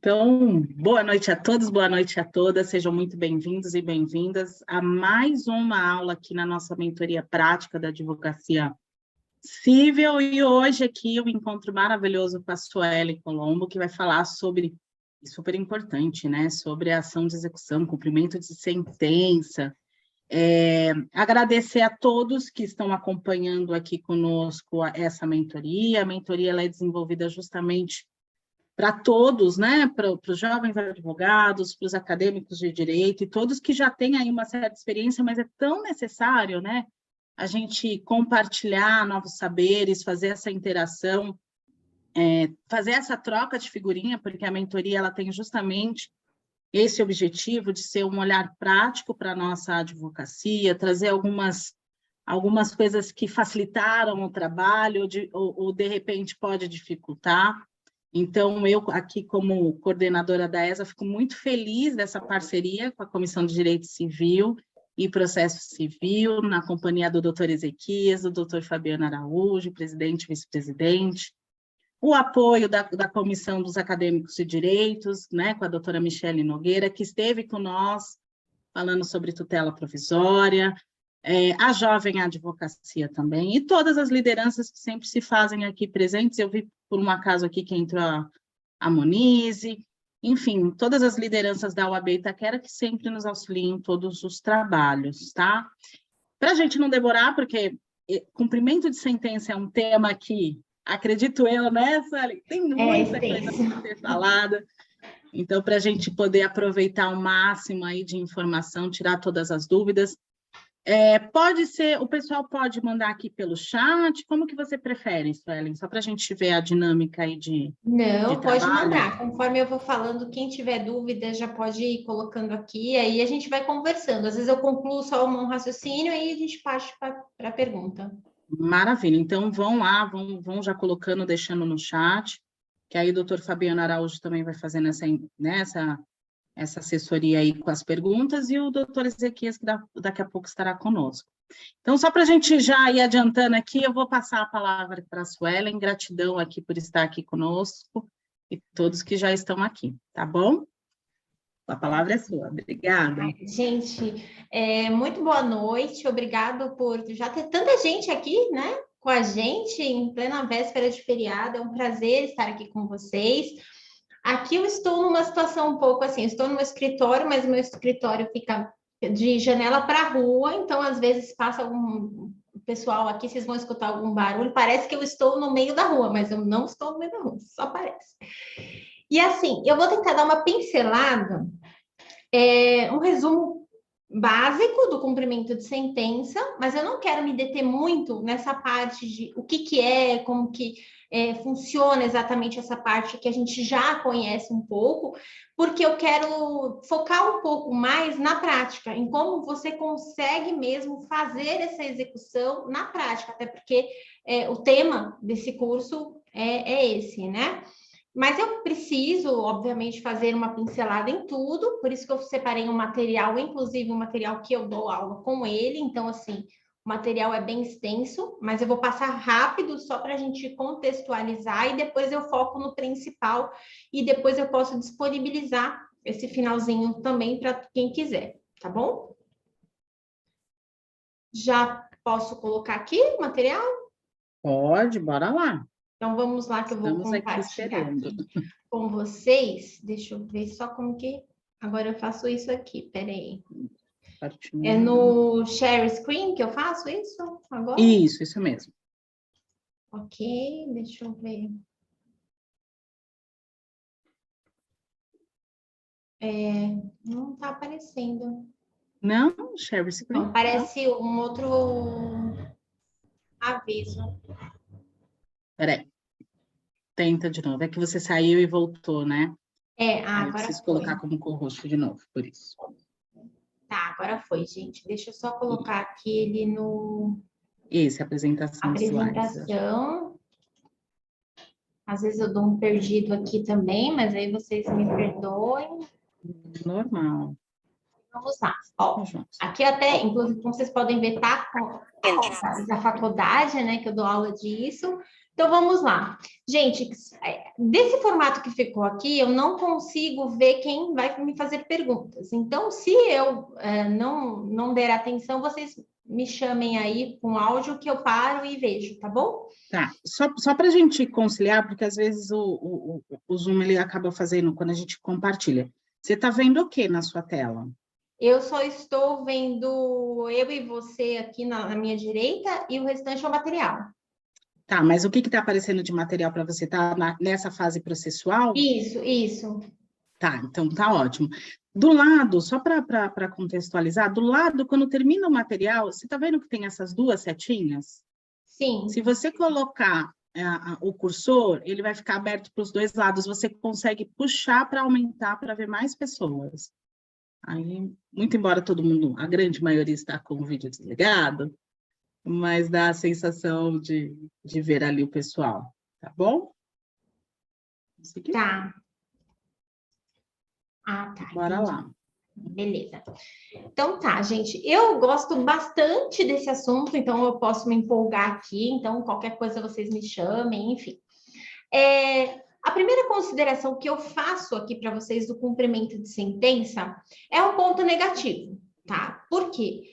Então, boa noite a todos, boa noite a todas, sejam muito bem-vindos e bem-vindas a mais uma aula aqui na nossa mentoria prática da advocacia civil. E hoje aqui eu me encontro maravilhoso com a Suelen Colombo, que vai falar sobre, super importante, né, sobre a ação de execução, cumprimento de sentença. Agradecer a todos que estão acompanhando aqui conosco essa mentoria. A mentoria ela é desenvolvida justamente para todos, né, para os jovens advogados, para os acadêmicos de direito e todos que já têm aí uma certa experiência, mas é tão necessário, né, a gente compartilhar novos saberes, fazer essa interação, fazer essa troca de figurinha, porque a mentoria ela tem justamente esse objetivo de ser um olhar prático para a nossa advocacia, trazer algumas coisas que facilitaram o trabalho ou de repente pode dificultar. Então, eu aqui como coordenadora da ESA, fico muito feliz dessa parceria com a Comissão de Direito Civil e Processo Civil, na companhia do doutor Ezequias, do doutor Fabiano Araújo, presidente e vice-presidente, o apoio da Comissão dos Acadêmicos de Direitos, né, com a doutora Michele Nogueira, que esteve com nós falando sobre tutela provisória, a jovem advocacia também, e todas as lideranças que sempre se fazem aqui presentes. Eu vi por um acaso aqui que entrou a Monize, enfim, todas as lideranças da UAB Itaquera que sempre nos auxiliam em todos os trabalhos, tá? Para a gente não demorar, porque cumprimento de sentença é um tema que, acredito eu, né, Sueli? Tem muita coisa para ser falada. Então, para a gente poder aproveitar o máximo aí de informação, tirar todas as dúvidas, pode ser, o pessoal pode mandar aqui pelo chat, como que você prefere, Suelen? Só para a gente ver a dinâmica aí de pode mandar, conforme eu vou falando, quem tiver dúvida já pode ir colocando aqui, aí a gente vai conversando, às vezes eu concluo só um raciocínio, aí a gente parte para a pergunta. Maravilha, então vão lá, vão já colocando, deixando no chat, que aí o doutor Fabiano Araújo também vai fazendo essa assessoria aí com as perguntas, e o doutor Ezequias, que daqui a pouco estará conosco. Então, só para a gente já ir adiantando aqui, eu vou passar a palavra para a Suelen. Gratidão aqui por estar aqui conosco e todos que já estão aqui, tá bom? A palavra é sua, obrigada. Gente, muito boa noite, obrigado por já ter tanta gente aqui, né, com a gente, em plena véspera de feriado, é um prazer estar aqui com vocês. Aqui eu estou numa situação um pouco assim, estou no meu escritório, mas o meu escritório fica de janela para a rua, então às vezes passa algum pessoal aqui, vocês vão escutar algum barulho, parece que eu estou no meio da rua, mas eu não estou no meio da rua, só parece. E assim, eu vou tentar dar uma pincelada, um resumo básico do cumprimento de sentença, mas eu não quero me deter muito nessa parte de o que é, como que funciona exatamente essa parte que a gente já conhece um pouco, porque eu quero focar um pouco mais na prática, em como você consegue mesmo fazer essa execução na prática, até porque o tema desse curso é esse, né? Mas eu preciso, obviamente, fazer uma pincelada em tudo, por isso que eu separei um material, inclusive um material que eu dou aula com ele, então, assim, o material é bem extenso, mas eu vou passar rápido só para a gente contextualizar e depois eu foco no principal e depois eu posso disponibilizar esse finalzinho também para quem quiser, tá bom? Já posso colocar aqui o material? Pode, bora lá. Então, vamos lá que eu vou compartilhar aqui com vocês. Deixa eu ver só como que... Agora eu faço isso aqui, peraí. É no share screen que eu faço isso agora? Isso mesmo. Ok, deixa eu ver. Não está aparecendo. Não, share screen. Não, aparece um outro aviso. Peraí. Tenta de novo. É que você saiu e voltou, né? Agora eu preciso colocar como co-host de novo, por isso. Tá, agora foi, gente. Deixa eu só colocar aqui ele no... Isso, apresentação. Apresentação. Às vezes eu dou um perdido aqui também, mas aí vocês me perdoem. Normal. Vamos lá. Ó, aqui até, inclusive, como vocês podem ver, tá com da faculdade, né, que eu dou aula disso. Então, vamos lá. Gente, Desse formato que ficou aqui, eu não consigo ver quem vai me fazer perguntas. Então, se eu não der atenção, vocês me chamem aí com áudio que eu paro e vejo, tá bom? Tá, só para a gente conciliar, porque às vezes o Zoom ele acaba fazendo quando a gente compartilha. Você está vendo o que na sua tela? Eu só estou vendo eu e você aqui na minha direita e o restante é o material. Tá, mas o que está aparecendo de material para você? Está nessa fase processual? Isso. Tá, então tá ótimo. Do lado, só para contextualizar, do lado, quando termina o material, você está vendo que tem essas duas setinhas? Sim. Se você colocar o cursor, ele vai ficar aberto para os dois lados, você consegue puxar para aumentar, para ver mais pessoas. Aí, muito embora todo mundo, a grande maioria está com o vídeo desligado, mas dá a sensação de ver ali o pessoal, tá bom? Tá. Ah, tá. Bora Entendi. lá. Beleza. Então tá, gente. Eu gosto bastante desse assunto, então eu posso me empolgar aqui. Então, qualquer coisa vocês me chamem, enfim. A primeira consideração que eu faço aqui para vocês do cumprimento de sentença é um ponto negativo, tá? Por quê?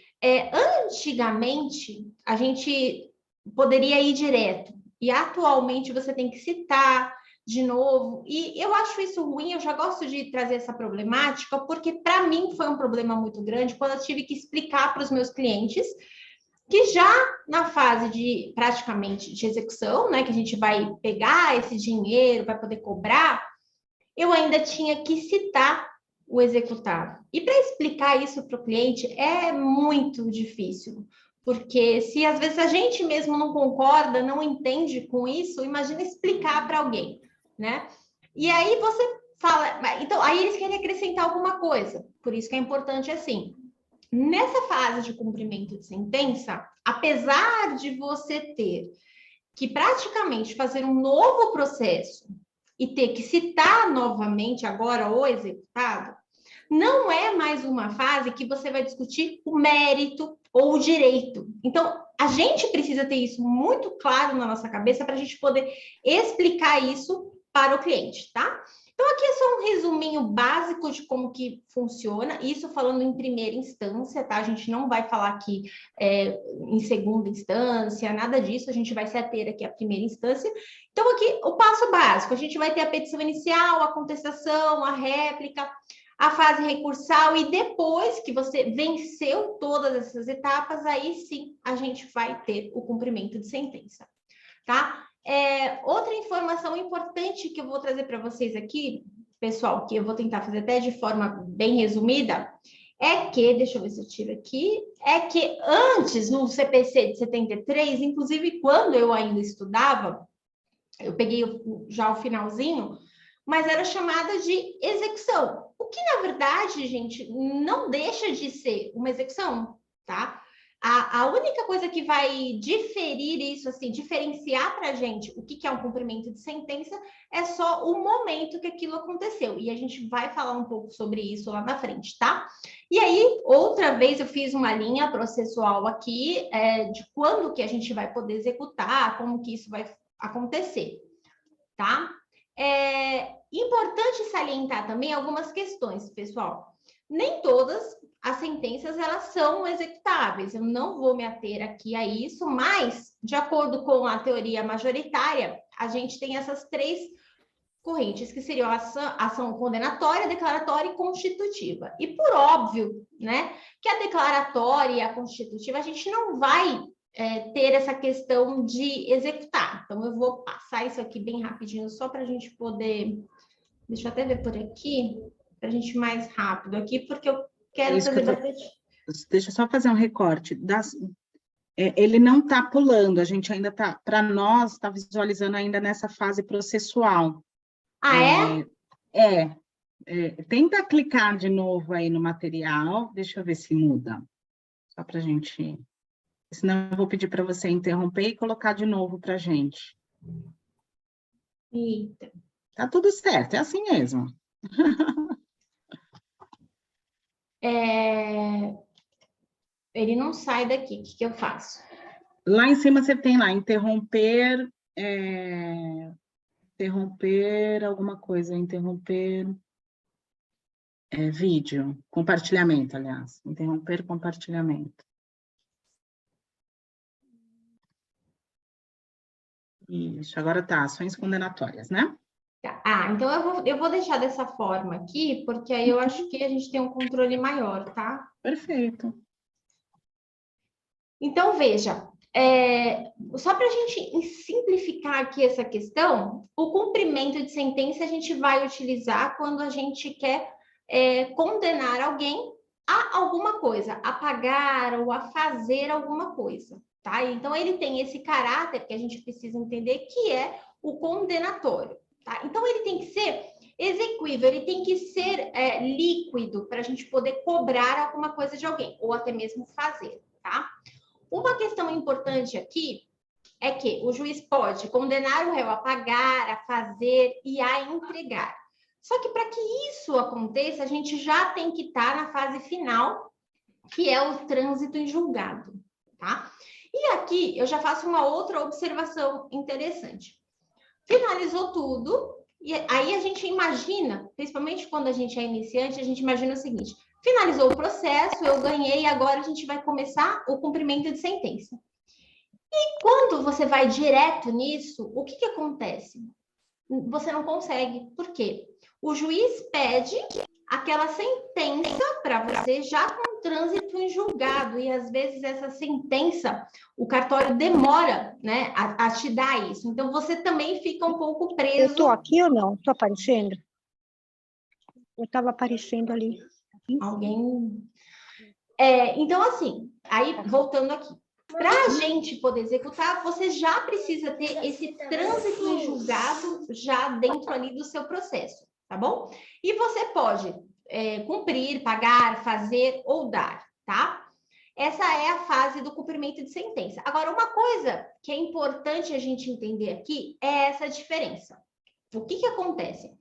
Antigamente, a gente poderia ir direto, e atualmente você tem que citar de novo, e eu acho isso ruim, eu já gosto de trazer essa problemática, porque para mim foi um problema muito grande quando eu tive que explicar para os meus clientes que já na fase de praticamente de execução, né, que a gente vai pegar esse dinheiro, vai poder cobrar, eu ainda tinha que citar o executado. E para explicar isso para o cliente é muito difícil, porque se às vezes a gente mesmo não concorda, não entende com isso, imagina explicar para alguém, né? E aí você fala, então aí eles querem acrescentar alguma coisa, por isso que é importante assim. Nessa fase de cumprimento de sentença, apesar de você ter que praticamente fazer um novo processo e ter que citar novamente agora o executado, não é mais uma fase que você vai discutir o mérito ou o direito. Então, a gente precisa ter isso muito claro na nossa cabeça para a gente poder explicar isso para o cliente, tá? Então, aqui é só um resuminho básico de como que funciona, isso falando em primeira instância, tá? A gente não vai falar aqui em segunda instância, nada disso, a gente vai se ater aqui à primeira instância. Então, aqui, o passo básico, a gente vai ter a petição inicial, a contestação, a réplica, a fase recursal, e depois que você venceu todas essas etapas, aí sim a gente vai ter o cumprimento de sentença, tá? Outra informação importante que eu vou trazer para vocês aqui, pessoal, que eu vou tentar fazer até de forma bem resumida, é que, deixa eu ver se eu tiro aqui, é que antes, no CPC de 73, inclusive quando eu ainda estudava, eu peguei já o finalzinho, mas era chamada de execução. O que, na verdade, gente, não deixa de ser uma execução, tá? A única coisa que vai diferir isso, assim, diferenciar para a gente o que é um cumprimento de sentença é só o momento que aquilo aconteceu. E a gente vai falar um pouco sobre isso lá na frente, tá? E aí, outra vez, eu fiz uma linha processual aqui de quando que a gente vai poder executar, como que isso vai acontecer, tá? Importante salientar também algumas questões, pessoal. Nem todas as sentenças elas são executáveis. Eu não vou me ater aqui a isso, mas de acordo com a teoria majoritária, a gente tem essas três correntes, que seriam a ação condenatória, declaratória e constitutiva. E por óbvio, né, que a declaratória e a constitutiva a gente não vai ter essa questão de executar. Então, eu vou passar isso aqui bem rapidinho, só para a gente poder... Deixa eu até ver por aqui, para a gente ir mais rápido aqui, porque eu quero trazer bastante... Deixa eu só fazer um recorte. Ele não está pulando, a gente ainda está, para nós, está visualizando ainda nessa fase processual. Ah, é? Tenta clicar de novo aí no material, deixa eu ver se muda. Só para a gente... Senão eu vou pedir para você interromper e colocar de novo para a gente. Eita. Tá tudo certo, é assim mesmo. Ele não sai daqui, o que eu faço? Lá em cima você tem lá, interromper, Interromper alguma coisa, interromper vídeo, compartilhamento, aliás. Interromper compartilhamento. Isso, agora tá, ações condenatórias, né? Ah, então eu vou deixar dessa forma aqui, porque aí eu acho que a gente tem um controle maior, tá? Perfeito. Então, veja, só para a gente simplificar aqui essa questão, o cumprimento de sentença a gente vai utilizar quando a gente quer condenar alguém a alguma coisa, a pagar ou a fazer alguma coisa, tá? Então, ele tem esse caráter que a gente precisa entender que é o condenatório, tá? Então, ele tem que ser exequível, ele tem que ser líquido para a gente poder cobrar alguma coisa de alguém, ou até mesmo fazer, tá? Uma questão importante aqui é que o juiz pode condenar o réu a pagar, a fazer e a entregar. Só que para que isso aconteça, a gente já tem que estar na fase final, que é o trânsito em julgado, tá? E aqui eu já faço uma outra observação interessante. Finalizou tudo, e aí a gente imagina, principalmente quando a gente é iniciante, a gente imagina o seguinte: finalizou o processo, eu ganhei, agora a gente vai começar o cumprimento de sentença. E quando você vai direto nisso, o que acontece? Você não consegue. Por quê? O juiz pede aquela sentença para você já com trânsito em julgado, e às vezes essa sentença, o cartório demora, né, a te dar isso. Então, você também fica um pouco preso. Eu estou aqui ou não? Estou aparecendo? Eu estava aparecendo ali. Alguém... então, assim, aí voltando aqui. Para a gente poder executar, você já precisa ter esse trânsito em julgado já dentro ali do seu processo, tá bom? E você pode cumprir, pagar, fazer ou dar, tá? Essa é a fase do cumprimento de sentença. Agora, uma coisa que é importante a gente entender aqui é essa diferença. O que acontece?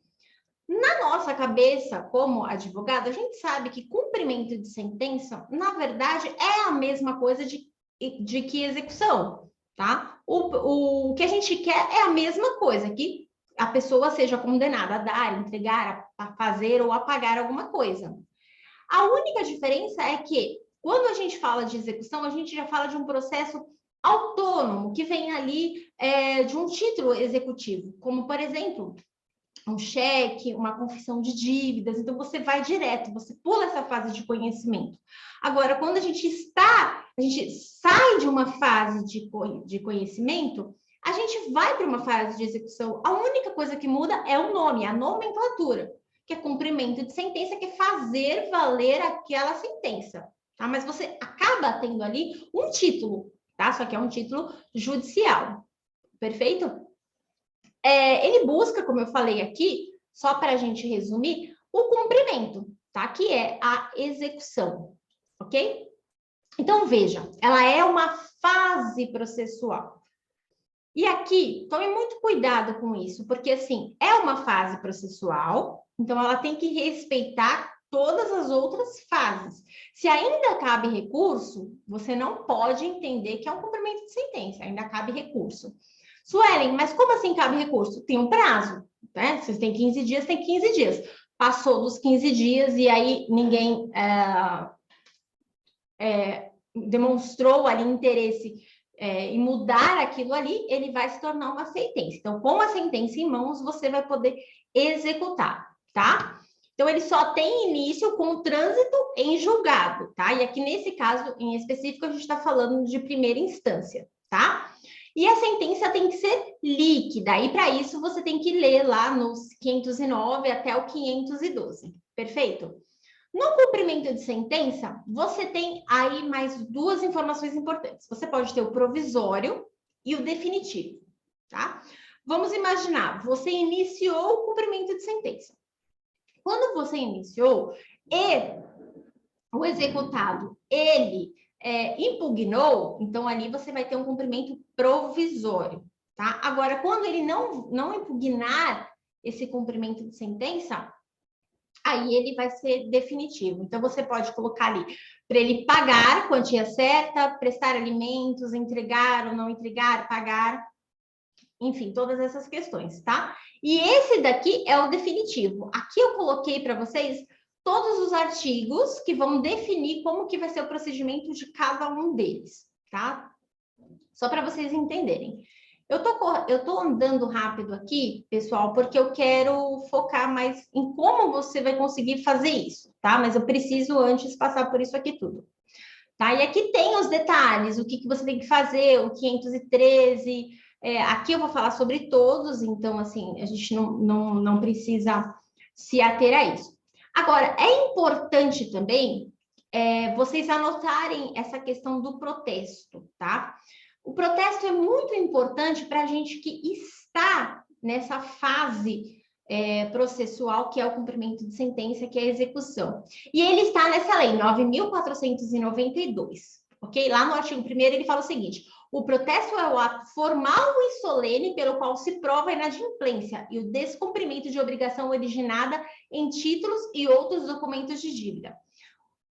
Na nossa cabeça, como advogado, a gente sabe que cumprimento de sentença, na verdade, é a mesma coisa de que execução, tá? O que a gente quer é a mesma coisa, que a pessoa seja condenada a dar, a entregar, a fazer ou a pagar alguma coisa. A única diferença é que, quando a gente fala de execução, a gente já fala de um processo autônomo, que vem ali de um título executivo, como, por exemplo, um cheque, uma confissão de dívidas. Então, você vai direto, você pula essa fase de conhecimento. Agora, quando a gente sai de uma fase de conhecimento, a gente vai para uma fase de execução. A única coisa que muda é o nome, a nomenclatura, que é cumprimento de sentença, que é fazer valer aquela sentença, tá? Mas você acaba tendo ali um título, tá? Só que é um título judicial, perfeito? Ele busca, como eu falei aqui, só para a gente resumir, o cumprimento, tá? Que é a execução, ok? Então, veja, ela é uma fase processual. E aqui, tome muito cuidado com isso, porque, assim, é uma fase processual, então ela tem que respeitar todas as outras fases. Se ainda cabe recurso, você não pode entender que é um cumprimento de sentença, ainda cabe recurso. Suelen, mas como assim cabe recurso? Tem um prazo, né? Se tem 15 dias, tem 15 dias. Passou dos 15 dias e aí ninguém demonstrou ali interesse em mudar aquilo ali, ele vai se tornar uma sentença. Então, com a sentença em mãos, você vai poder executar, tá? Então, ele só tem início com o trânsito em julgado, tá? E aqui, nesse caso em específico, a gente está falando de primeira instância, tá? E a sentença tem que ser líquida, e para isso você tem que ler lá nos 509 até o 512, perfeito? No cumprimento de sentença, você tem aí mais duas informações importantes. Você pode ter o provisório e o definitivo, tá? Vamos imaginar, você iniciou o cumprimento de sentença. Quando você iniciou e o executado, ele impugnou, então ali você vai ter um cumprimento provisório, tá? Agora, quando ele não impugnar esse cumprimento de sentença, aí ele vai ser definitivo. Então, você pode colocar ali para ele pagar a quantia certa, prestar alimentos, entregar ou não entregar, pagar. enfim, todas essas questões, tá? E esse daqui é o definitivo. Aqui eu coloquei para vocês todos os artigos que vão definir como que vai ser o procedimento de cada um deles, tá? Só para vocês entenderem. Eu tô andando rápido aqui, pessoal, porque eu quero focar mais em como você vai conseguir fazer isso, tá? Mas eu preciso antes passar por isso aqui tudo. Tá? E aqui tem os detalhes, o que você tem que fazer, o 513. Aqui eu vou falar sobre todos, então, assim, a gente não precisa se ater a isso. Agora, é importante também vocês anotarem essa questão do protesto, tá? O protesto é muito importante para a gente que está nessa fase processual, que é o cumprimento de sentença, que é a execução. E ele está nessa lei 9.492, ok? Lá no artigo 1º ele fala o seguinte: o protesto é o ato formal e solene pelo qual se prova a inadimplência e o descumprimento de obrigação originada em títulos e outros documentos de dívida.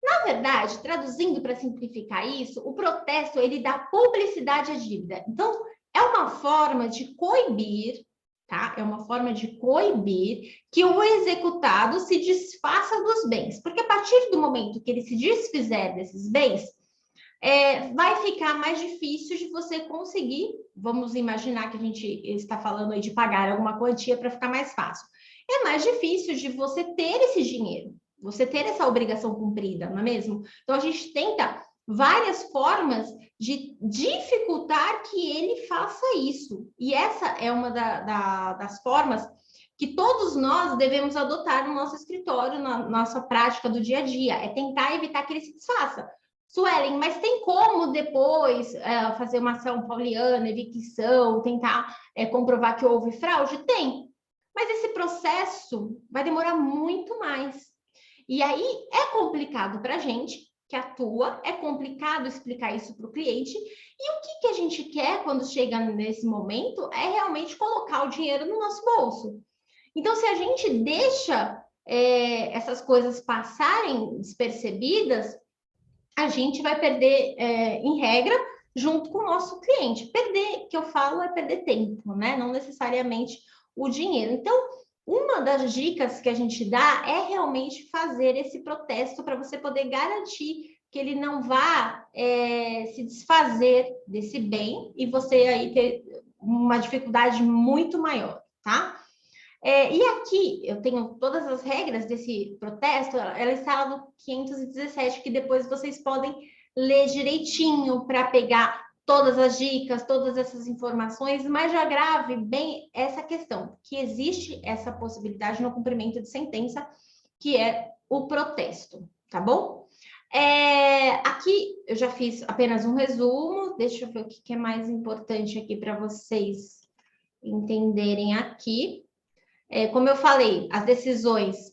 Na verdade, traduzindo para simplificar isso, o protesto ele dá publicidade à dívida. Então, é uma forma de coibir, tá? É uma forma de coibir que o executado se desfaça dos bens. Porque a partir do momento que ele se desfizer desses bens, vai ficar mais difícil de você conseguir, vamos imaginar que a gente está falando aí de pagar alguma quantia para ficar mais fácil. É mais difícil de você ter esse dinheiro, você ter essa obrigação cumprida, não é mesmo? Então, a gente tenta várias formas de dificultar que ele faça isso. E essa é uma das formas que todos nós devemos adotar no nosso escritório, na nossa prática do dia a dia, é tentar evitar que ele se desfaça. Suelen, mas tem como depois fazer uma ação pauliana, evicção, tentar comprovar que houve fraude? Tem. Mas esse processo vai demorar muito mais. E aí é complicado para a gente que atua, é complicado explicar isso para o cliente. E o que a gente quer quando chega nesse momento é realmente colocar o dinheiro no nosso bolso. Então, se a gente deixa essas coisas passarem despercebidas, a gente vai perder, em regra, junto com o nosso cliente. Perder, que eu falo, é perder tempo, né? Não necessariamente o dinheiro. Então, uma das dicas que a gente dá é realmente fazer esse protesto para você poder garantir que ele não vá se desfazer desse bem e você aí ter uma dificuldade muito maior, tá? E aqui eu tenho todas as regras desse protesto, ela está lá no 517, que depois vocês podem ler direitinho para pegar todas as dicas, todas essas informações, mas já grave bem essa questão, que existe essa possibilidade no cumprimento de sentença, que é o protesto, tá bom? Aqui eu já fiz apenas um resumo, deixa eu ver o que é mais importante aqui para vocês entenderem aqui. Como eu falei, as decisões,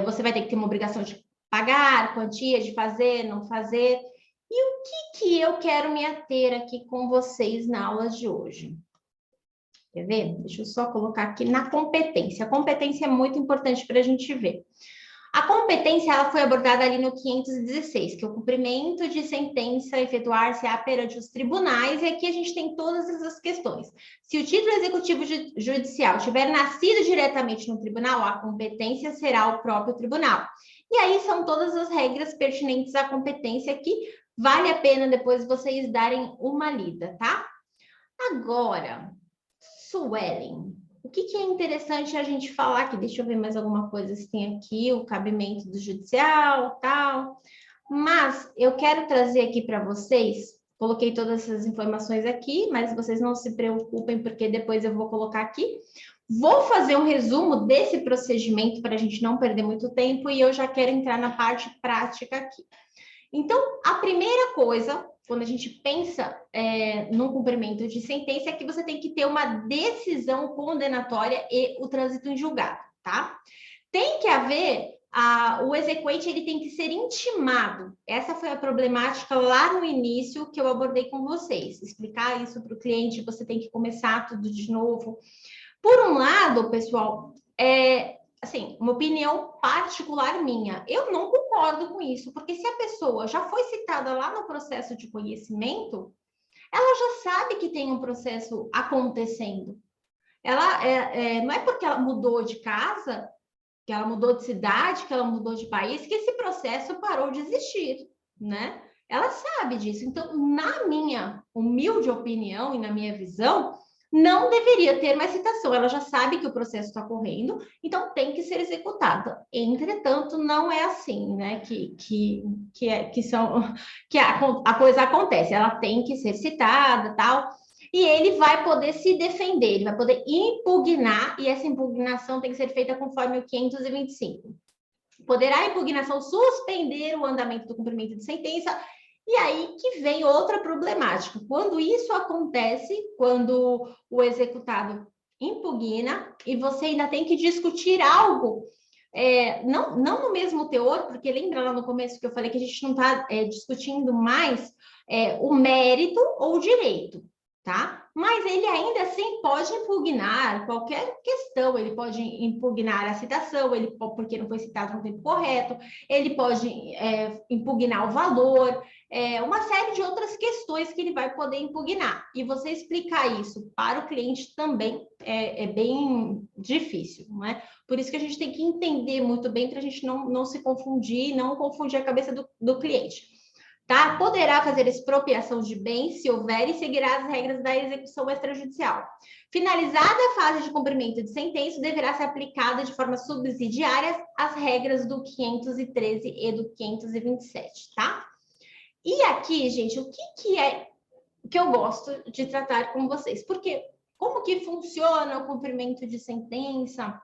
você vai ter que ter uma obrigação de pagar, quantia, de fazer, não fazer. E o que eu quero me ater aqui com vocês na aula de hoje? Quer ver? Deixa eu só colocar aqui na competência. A competência é muito importante para a gente ver. A competência ela foi abordada ali no 516, que é o cumprimento de sentença efetuar-se-á perante os tribunais, e aqui a gente tem todas essas questões. Se o título executivo judicial tiver nascido diretamente no tribunal, a competência será o próprio tribunal. E aí são todas as regras pertinentes à competência que vale a pena depois vocês darem uma lida, tá? Agora, Suelen, o que é interessante a gente falar aqui? Deixa eu ver mais alguma coisa se tem aqui, o cabimento do judicial, tal. Mas eu quero trazer aqui para vocês, coloquei todas essas informações aqui, mas vocês não se preocupem, porque depois eu vou colocar aqui. Vou fazer um resumo desse procedimento para a gente não perder muito tempo e eu já quero entrar na parte prática aqui. Então, a primeira coisa, quando a gente pensa no cumprimento de sentença, é que você tem que ter uma decisão condenatória e o trânsito em julgado, tá? Tem que haver, o exequente, ele tem que ser intimado. Essa foi a problemática lá no início que eu abordei com vocês. Explicar isso para o cliente, você tem que começar tudo de novo. Por um lado, pessoal, assim, uma opinião particular minha, eu não concordo com isso, porque se a pessoa já foi citada lá no processo de conhecimento, ela já sabe que tem um processo acontecendo. ela não é porque ela mudou de casa, que ela mudou de cidade, que ela mudou de país, que esse processo parou de existir, né? Ela sabe disso. Então, na minha humilde opinião e na minha visão, não deveria ter mais citação. Ela já sabe que o processo está correndo, então tem que ser executada. Entretanto, não é assim, né? Que a coisa acontece. Ela tem que ser citada, tal. E ele vai poder se defender, ele vai poder impugnar, e essa impugnação tem que ser feita conforme o 525. Poderá a impugnação suspender o andamento do cumprimento de sentença, e aí que vem outra problemática. Quando isso acontece, quando o executado impugna, e você ainda tem que discutir algo, não no mesmo teor, porque lembra lá no começo que eu falei que a gente não está discutindo mais o mérito ou o direito, tá? Mas ele ainda assim pode impugnar qualquer questão, ele pode impugnar a citação, porque não foi citado no tempo correto, ele pode impugnar o valor, uma série de outras questões que ele vai poder impugnar. E você explicar isso para o cliente também é bem difícil, não é? Por isso que a gente tem que entender muito bem para a gente não se confundir, não confundir a cabeça do cliente. Tá? Poderá fazer expropriação de bens se houver e seguirá as regras da execução extrajudicial. Finalizada a fase de cumprimento de sentença, deverá ser aplicada de forma subsidiária as regras do 513 e do 527, tá? E aqui, gente, o que é que eu gosto de tratar com vocês? Porque como que funciona o cumprimento de sentença?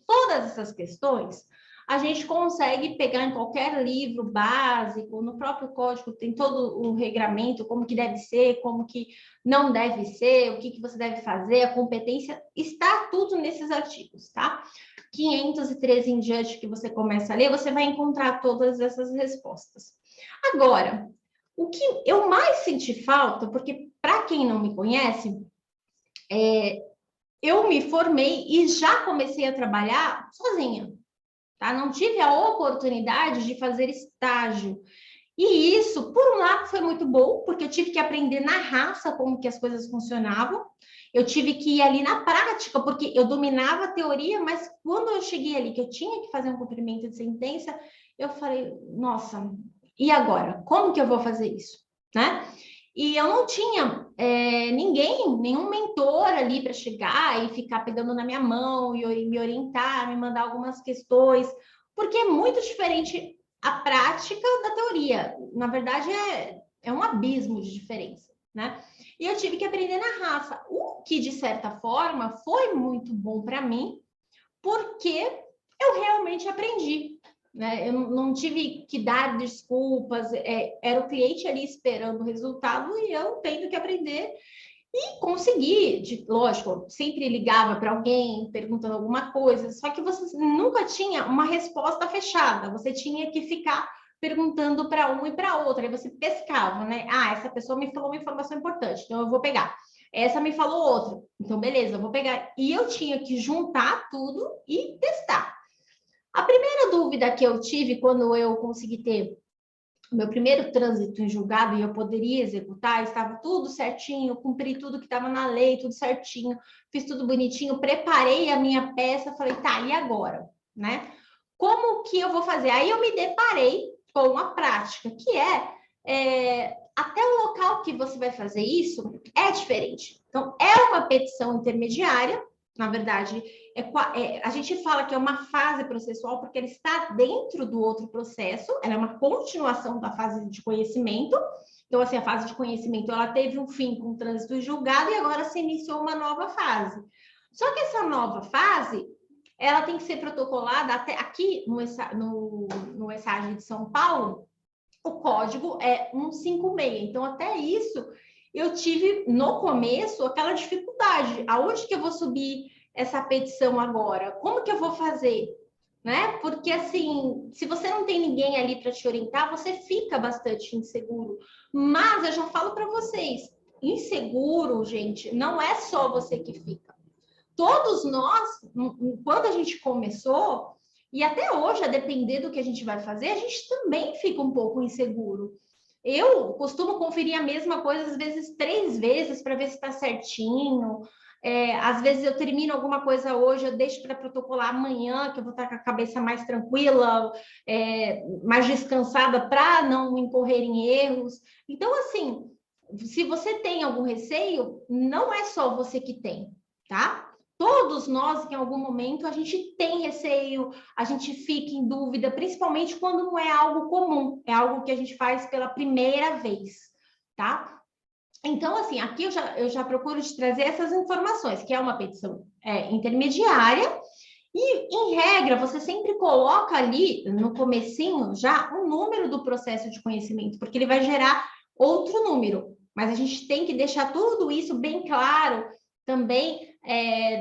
Todas essas questões a gente consegue pegar em qualquer livro básico, no próprio código tem todo o regramento, como que deve ser, como que não deve ser, o que você deve fazer, a competência, está tudo nesses artigos, tá? 513 em diante que você começa a ler, você vai encontrar todas essas respostas. Agora, o que eu mais senti falta, porque para quem não me conhece, eu me formei e já comecei a trabalhar sozinha. Tá? Não tive a oportunidade de fazer estágio. E isso, por um lado, foi muito bom, porque eu tive que aprender na raça como que as coisas funcionavam. Eu tive que ir ali na prática, porque eu dominava a teoria, mas quando eu cheguei ali, que eu tinha que fazer um cumprimento de sentença, eu falei, nossa, e agora? Como que eu vou fazer isso? Né? E eu não tinha nenhum mentor ali para chegar e ficar pegando na minha mão e me orientar, me mandar algumas questões, porque é muito diferente a prática da teoria. Na verdade, é um abismo de diferença, né? E eu tive que aprender na raça, o que, de certa forma, foi muito bom para mim, porque eu realmente aprendi. Né? Eu não tive que dar desculpas, era o cliente ali esperando o resultado e eu tendo que aprender e conseguir, lógico, sempre ligava para alguém perguntando alguma coisa, só que você nunca tinha uma resposta fechada, você tinha que ficar perguntando para um e para outro, aí você pescava, né? Ah, essa pessoa me falou uma informação importante, então eu vou pegar. Essa me falou outra, então beleza, eu vou pegar. E eu tinha que juntar tudo e testar. A primeira dúvida que eu tive quando eu consegui ter o meu primeiro trânsito em julgado e eu poderia executar, estava tudo certinho, cumpri tudo que estava na lei, tudo certinho, fiz tudo bonitinho, preparei a minha peça, falei, tá, e agora? Né? Como que eu vou fazer? Aí eu me deparei com a prática, que até o local que você vai fazer isso é diferente. Então, é uma petição intermediária, na verdade, a gente fala que é uma fase processual porque ela está dentro do outro processo, ela é uma continuação da fase de conhecimento. Então, assim, a fase de conhecimento, ela teve um fim com o trânsito e julgado e agora se iniciou uma nova fase. Só que essa nova fase, ela tem que ser protocolada até aqui no ESAG de São Paulo, o código é 156. Então, até isso, eu tive, no começo, aquela dificuldade. Aonde que eu vou subir essa petição agora? Como que eu vou fazer? Né? Porque, assim, se você não tem ninguém ali para te orientar, você fica bastante inseguro. Mas eu já falo para vocês, inseguro, gente, não é só você que fica. Todos nós, quando a gente começou, e até hoje, a depender do que a gente vai fazer, a gente também fica um pouco inseguro. Eu costumo conferir a mesma coisa, às vezes 3 vezes, para ver se está certinho. Às vezes eu termino alguma coisa hoje, eu deixo para protocolar amanhã, que eu vou estar com a cabeça mais tranquila, mais descansada para não incorrer em erros. Então, assim, se você tem algum receio, não é só você que tem, tá? Todos nós, em algum momento, a gente tem receio, a gente fica em dúvida, principalmente quando não é algo comum, é algo que a gente faz pela primeira vez, tá? Então, assim, aqui eu já procuro te trazer essas informações, que é uma petição intermediária, e, em regra, você sempre coloca ali, no comecinho, já o número do processo de conhecimento, porque ele vai gerar outro número, mas a gente tem que deixar tudo isso bem claro também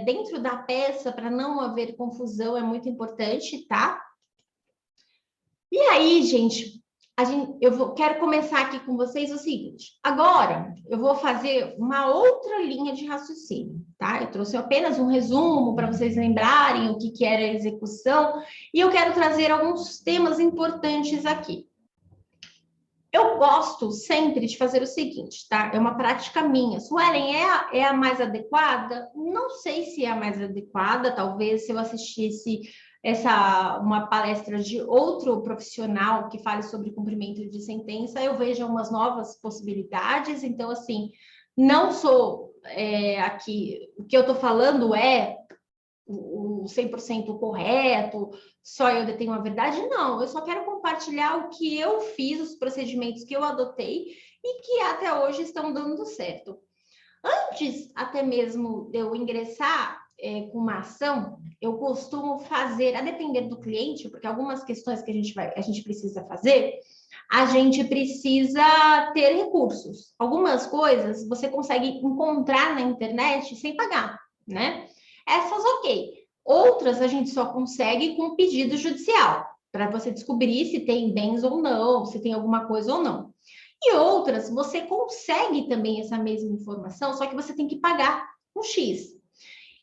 dentro da peça, para não haver confusão, é muito importante, tá? E aí, gente, quero começar aqui com vocês o seguinte. Agora, eu vou fazer uma outra linha de raciocínio, tá? Eu trouxe apenas um resumo para vocês lembrarem o que era a execução, e eu quero trazer alguns temas importantes aqui. Eu gosto sempre de fazer o seguinte, tá? É uma prática minha. Suelen, é a mais adequada? Não sei se é a mais adequada. Talvez se eu assistisse uma palestra de outro profissional que fale sobre cumprimento de sentença, eu vejo umas novas possibilidades. Então, assim, não sou aqui... O que eu estou falando é o 100% correto, só eu detenho a verdade, não. Eu só quero compartilhar o que eu fiz, os procedimentos que eu adotei e que até hoje estão dando certo. Antes até mesmo de eu ingressar com uma ação, eu costumo fazer, a depender do cliente, porque algumas questões que a gente precisa fazer, a gente precisa ter recursos. Algumas coisas você consegue encontrar na internet sem pagar, né? Essas, ok. Outras a gente só consegue com pedido judicial, para você descobrir se tem bens ou não, se tem alguma coisa ou não. E outras, você consegue também essa mesma informação, só que você tem que pagar um X.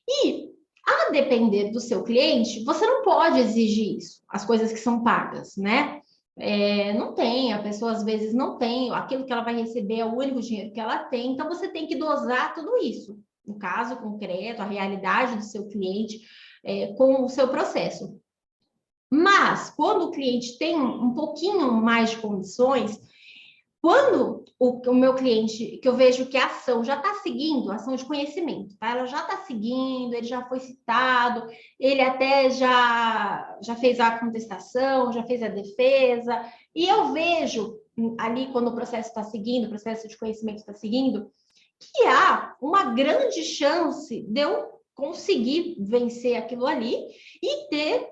E, a depender do seu cliente, você não pode exigir isso, as coisas que são pagas, né? Não tem, a pessoa às vezes não tem, aquilo que ela vai receber é o único dinheiro que ela tem, então você tem que dosar tudo isso. No caso concreto, a realidade do seu cliente com o seu processo. Mas, quando o cliente tem um pouquinho mais de condições, quando o meu cliente, que eu vejo que a ação já está seguindo, a ação de conhecimento, tá? Ela já está seguindo, ele já foi citado, ele até já fez a contestação, já fez a defesa, e eu vejo ali, quando o processo está seguindo, o processo de conhecimento está seguindo, que há uma grande chance de eu conseguir vencer aquilo ali e ter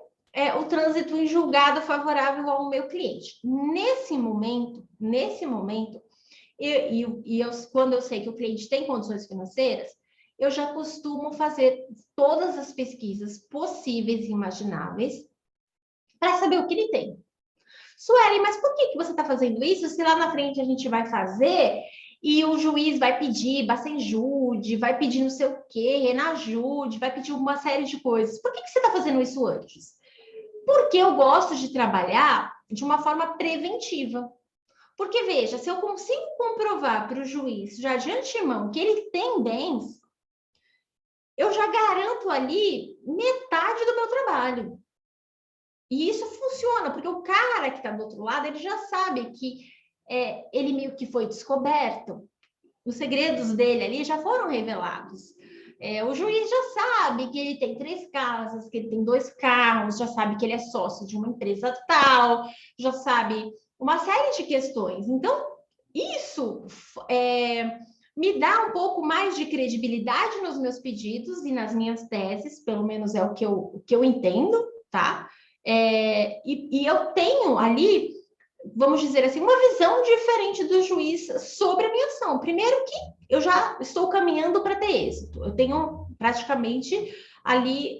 o trânsito em julgado favorável ao meu cliente. Nesse momento, quando eu sei que o cliente tem condições financeiras, eu já costumo fazer todas as pesquisas possíveis e imagináveis para saber o que ele tem. Sueli, mas por que você está fazendo isso se lá na frente a gente vai fazer e o juiz vai pedir Bacenjude, vai pedir não sei o quê, Renajude, vai pedir uma série de coisas? Por que você está fazendo isso antes? Porque eu gosto de trabalhar de uma forma preventiva. Porque, veja, se eu consigo comprovar para o juiz já de antemão que ele tem bens, eu já garanto ali metade do meu trabalho. E isso funciona, porque o cara que está do outro lado, ele já sabe que ele meio que foi descoberto. Os segredos dele ali já foram revelados. O juiz já sabe que ele tem 3 casas, que ele tem 2 carros, já sabe que ele é sócio de uma empresa tal, já sabe uma série de questões. Então, isso me dá um pouco mais de credibilidade nos meus pedidos e nas minhas teses, pelo menos é o que eu entendo, tá? E eu tenho ali, vamos dizer assim, uma visão diferente do juiz sobre a minha ação. Primeiro que eu já estou caminhando para ter êxito. Eu tenho praticamente ali,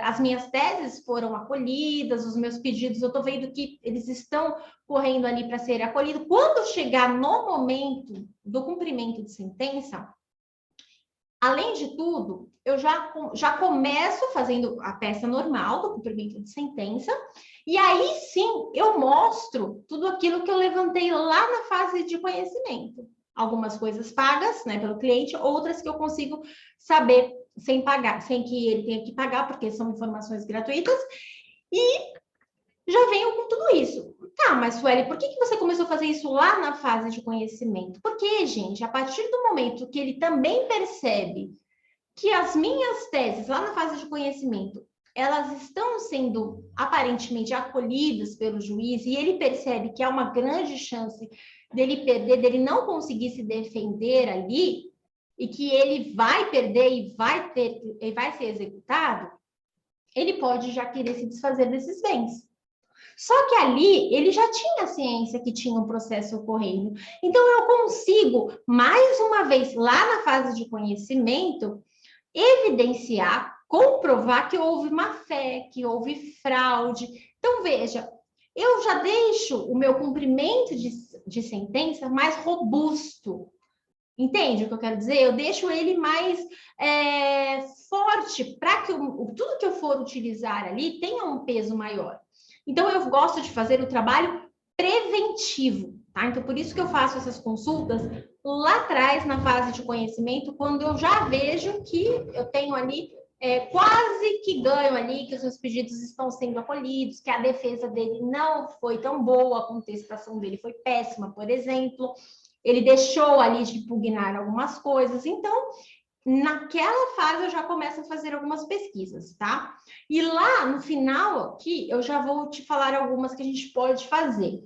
as minhas teses foram acolhidas, os meus pedidos, eu estou vendo que eles estão correndo ali para ser acolhidos. Quando chegar no momento do cumprimento de sentença, além de tudo, eu já começo fazendo a peça normal do cumprimento de sentença, e aí sim eu mostro tudo aquilo que eu levantei lá na fase de conhecimento. algumas coisas pagas, né, pelo cliente, outras que eu consigo saber sem pagar, sem que ele tenha que pagar, porque são informações gratuitas, e já venho com tudo isso. Tá, mas Sueli, por que você começou a fazer isso lá na fase de conhecimento? Porque, gente, a partir do momento que ele também percebe que as minhas teses lá na fase de conhecimento, elas estão sendo aparentemente acolhidas pelo juiz e ele percebe que há uma grande chance dele perder, dele não conseguir se defender ali e que ele vai perder e vai ser executado, ele pode já querer se desfazer desses bens. Só que ali ele já tinha ciência que tinha um processo ocorrendo. Então eu consigo, mais uma vez, lá na fase de conhecimento, evidenciar, comprovar que houve má fé, que houve fraude. Então, veja, eu já deixo o meu cumprimento de sentença mais robusto. Entende o que eu quero dizer? Eu deixo ele mais forte para que tudo que eu for utilizar ali tenha um peso maior. Então, eu gosto de fazer o trabalho preventivo, tá? Então, por isso que eu faço essas consultas lá atrás, na fase de conhecimento, quando eu já vejo que eu tenho ali quase que ganho ali, que os meus pedidos estão sendo acolhidos, que a defesa dele não foi tão boa, a contestação dele foi péssima, por exemplo, ele deixou ali de impugnar algumas coisas. Então, naquela fase eu já começo a fazer algumas pesquisas, tá? E lá no final aqui, eu já vou te falar algumas que a gente pode fazer.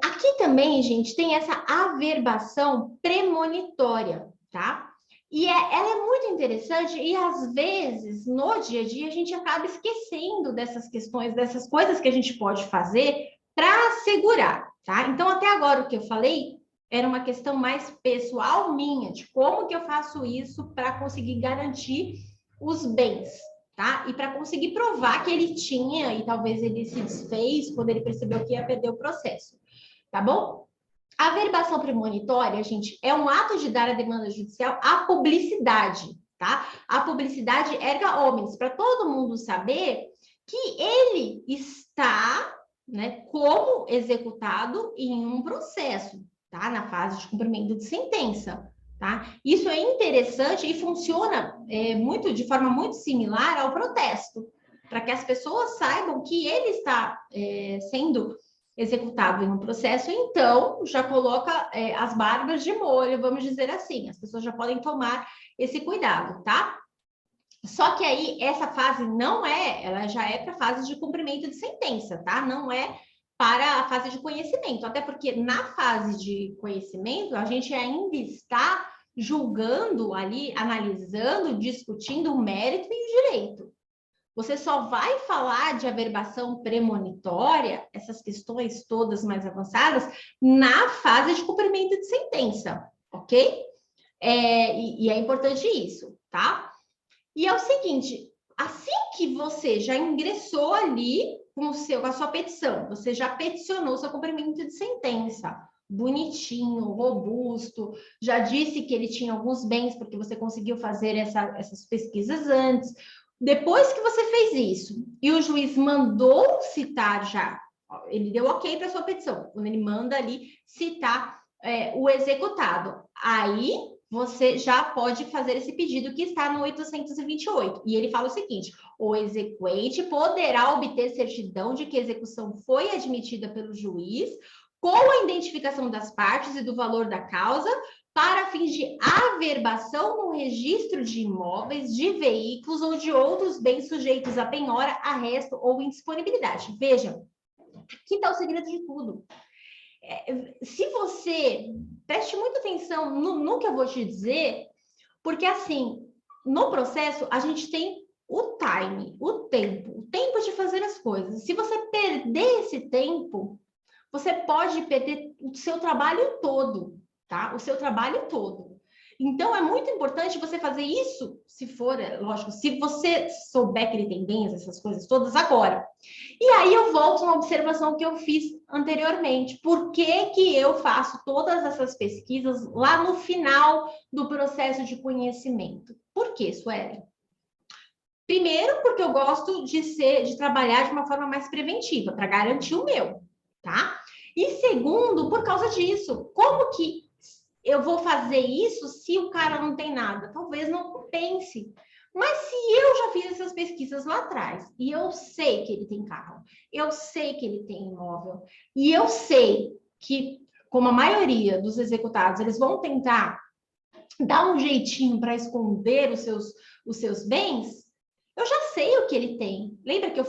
Aqui também, gente, tem essa averbação premonitória, tá? E ela é muito interessante e, às vezes, no dia a dia, a gente acaba esquecendo dessas questões, dessas coisas que a gente pode fazer para assegurar, tá? Então, até agora, o que eu falei era uma questão mais pessoal minha, de como que eu faço isso para conseguir garantir os bens, tá? E para conseguir provar que ele tinha, e talvez ele se desfez quando ele percebeu que ia perder o processo, tá bom? A averbação premonitória, gente, é um ato de dar à demanda judicial a publicidade, tá? A publicidade erga omnes, para todo mundo saber que ele está, né, como executado em um processo, tá? Na fase de cumprimento de sentença, tá? Isso é interessante e funciona de forma muito similar ao protesto, para que as pessoas saibam que ele está sendo executado em um processo, então já coloca as barbas de molho, vamos dizer assim. As pessoas já podem tomar esse cuidado, tá? Só que aí essa fase ela já é para a fase de cumprimento de sentença, tá? Não é para a fase de conhecimento, até porque na fase de conhecimento a gente ainda está julgando ali, analisando, discutindo o mérito e o direito. Você só vai falar de averbação premonitória, essas questões todas mais avançadas, na fase de cumprimento de sentença, ok? E é importante isso, tá? E é o seguinte, assim que você já ingressou ali com a sua petição, você já peticionou seu cumprimento de sentença, bonitinho, robusto, já disse que ele tinha alguns bens, porque você conseguiu fazer essas pesquisas antes. Depois que você fez isso e o juiz mandou citar já, ele deu ok para a sua petição, quando ele manda ali citar o executado, aí você já pode fazer esse pedido que está no 828. E ele fala o seguinte: o exequente poderá obter certidão de que a execução foi admitida pelo juiz com a identificação das partes e do valor da causa, para fins de averbação no registro de imóveis, de veículos ou de outros bens sujeitos a penhora, arresto ou indisponibilidade. Vejam, aqui está o segredo de tudo. Se você preste muita atenção no que eu vou te dizer, porque assim, no processo a gente tem o time, o tempo de fazer as coisas. Se você perder esse tempo, você pode perder o seu trabalho todo, tá? O seu trabalho todo. Então, é muito importante você fazer isso, se for, lógico, se você souber que ele tem bens, essas coisas todas, agora. E aí eu volto na observação que eu fiz anteriormente. Por que que eu faço todas essas pesquisas lá no final do processo de conhecimento? Por quê, Sueli? Primeiro, porque eu gosto de trabalhar de uma forma mais preventiva, para garantir o meu, tá? E segundo, por causa disso, como que eu vou fazer isso se o cara não tem nada? Talvez não compense. Mas se eu já fiz essas pesquisas lá atrás, e eu sei que ele tem carro, eu sei que ele tem imóvel, e eu sei que, como a maioria dos executados, eles vão tentar dar um jeitinho para esconder os seus bens, eu já sei o que ele tem. Lembra que eu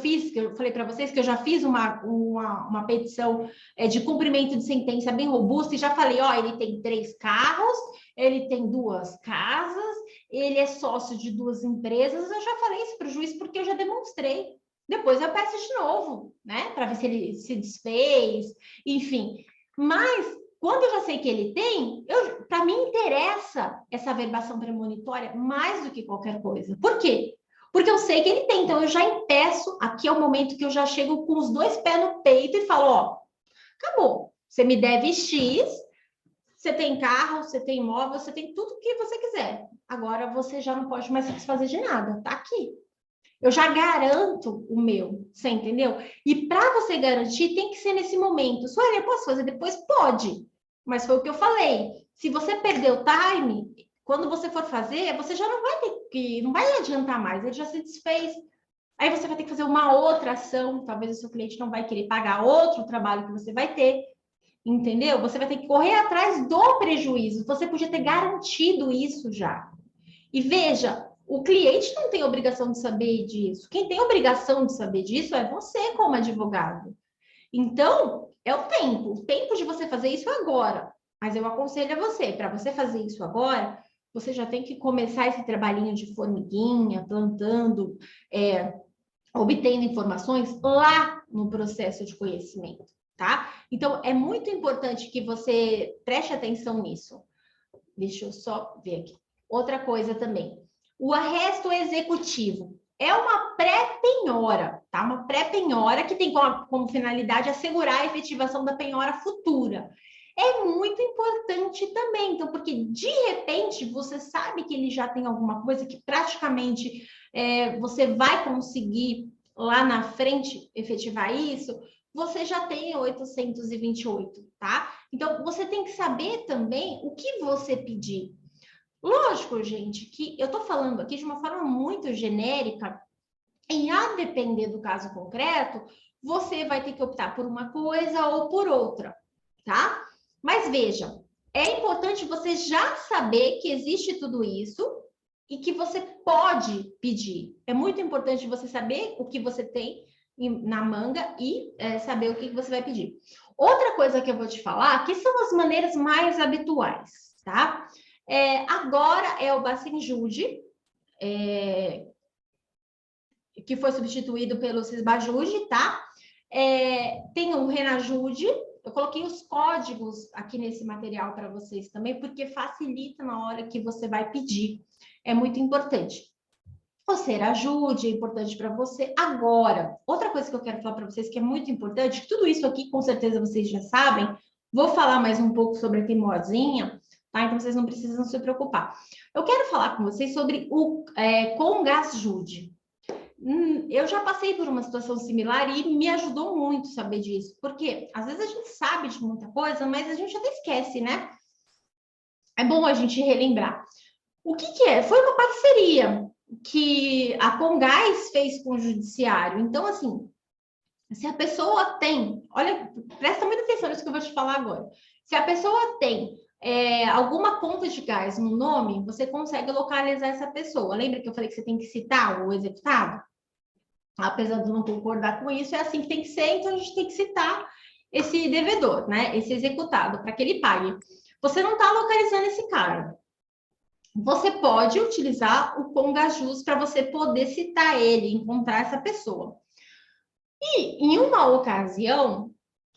falei para vocês que eu já fiz uma petição de cumprimento de sentença bem robusta e já falei, ó, ele tem 3 carros, ele tem 2 casas, ele é sócio de 2 empresas, eu já falei isso para o juiz porque eu já demonstrei. Depois eu peço de novo, né, para ver se ele se desfez, enfim. Mas quando eu já sei que ele tem, para mim interessa essa averbação premonitória mais do que qualquer coisa. Por quê? Porque eu sei que ele tem, então eu já impeço, aqui é o momento que eu já chego com os 2 pés no peito e falo, ó, acabou, você me deve X, você tem carro, você tem imóvel, você tem tudo que você quiser. Agora você já não pode mais se desfazer de nada, tá aqui. Eu já garanto o meu, você entendeu? E para você garantir, tem que ser nesse momento. Sueli, eu posso fazer depois? Pode, mas foi o que eu falei. Se você perder o time, quando você for fazer, você já não vai ter que, não vai adiantar mais, ele já se desfez. Aí você vai ter que fazer uma outra ação, talvez o seu cliente não vai querer pagar outro trabalho que você vai ter, entendeu? Você vai ter que correr atrás do prejuízo, você podia ter garantido isso já. E veja, o cliente não tem obrigação de saber disso, quem tem obrigação de saber disso é você como advogado. Então, é o tempo de você fazer isso agora. Mas eu aconselho a você, para você fazer isso agora, você já tem que começar esse trabalhinho de formiguinha, plantando, obtendo informações lá no processo de conhecimento, tá? Então, é muito importante que você preste atenção nisso. Deixa eu só ver aqui. Outra coisa também, o arresto executivo. É uma pré-penhora, tá? Uma pré-penhora que tem como finalidade assegurar a efetivação da penhora futura. É muito importante também, então, porque de repente você sabe que ele já tem alguma coisa que praticamente você vai conseguir lá na frente efetivar isso, você já tem 828, tá? Então, você tem que saber também o que você pedir. Lógico, gente, que eu estou falando aqui de uma forma muito genérica, e a depender do caso concreto, você vai ter que optar por uma coisa ou por outra, tá? Mas veja, é importante você já saber que existe tudo isso e que você pode pedir. É muito importante você saber o que você tem na manga e saber o que você vai pedir. Outra coisa que eu vou te falar, que são as maneiras mais habituais, tá? Agora é o Bacenjude, que foi substituído pelo Cisbajude, tá? Tem o Renajude, eu coloquei os códigos aqui nesse material para vocês também, porque facilita na hora que você vai pedir. É muito importante. O Serajude é importante para você. Agora, outra coisa que eu quero falar para vocês que é muito importante, que tudo isso aqui com certeza vocês já sabem, vou falar mais um pouco sobre a teimosinha, tá? Então vocês não precisam se preocupar. Eu quero falar com vocês sobre o Congasjude. Eu já passei por uma situação similar e me ajudou muito saber disso, porque às vezes a gente sabe de muita coisa, mas a gente até esquece, né? É bom a gente relembrar. O que é? Foi uma parceria que a Congás fez com o judiciário. Então, assim, se a pessoa tem... Olha, presta muita atenção nisso que eu vou te falar agora. Se a pessoa tem alguma conta de gás no nome, você consegue localizar essa pessoa. Lembra que eu falei que você tem que citar o executado? Apesar de não concordar com isso, é assim que tem que ser, então a gente tem que citar esse devedor, né? Esse executado, para que ele pague. Você não está localizando esse cara. Você pode utilizar o Congajus para você poder citar ele, encontrar essa pessoa. E em uma ocasião,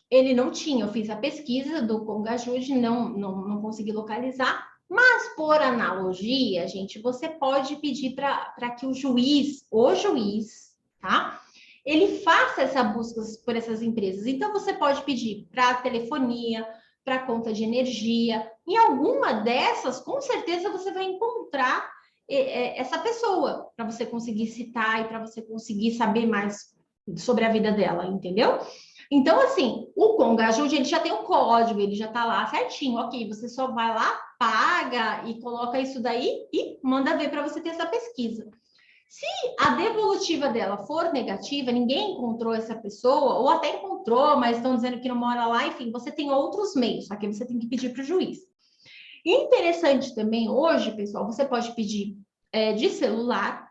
ele não tinha, eu fiz a pesquisa do Congajus, não consegui localizar, mas por analogia, gente, você pode pedir para que o juiz, tá? Ele faça essa busca por essas empresas. Então, você pode pedir para telefonia, para conta de energia. Em alguma dessas, com certeza, você vai encontrar essa pessoa para você conseguir citar e para você conseguir saber mais sobre a vida dela, entendeu? Então, assim, o Congajude, ele já tem um código, ele já está lá certinho. Ok, você só vai lá, paga e coloca isso daí e manda ver para você ter essa pesquisa. Se a devolutiva dela for negativa, ninguém encontrou essa pessoa, ou até encontrou, mas estão dizendo que não mora lá, enfim, você tem outros meios, só que você tem que pedir para o juiz. Interessante também, hoje, pessoal, você pode pedir de celular.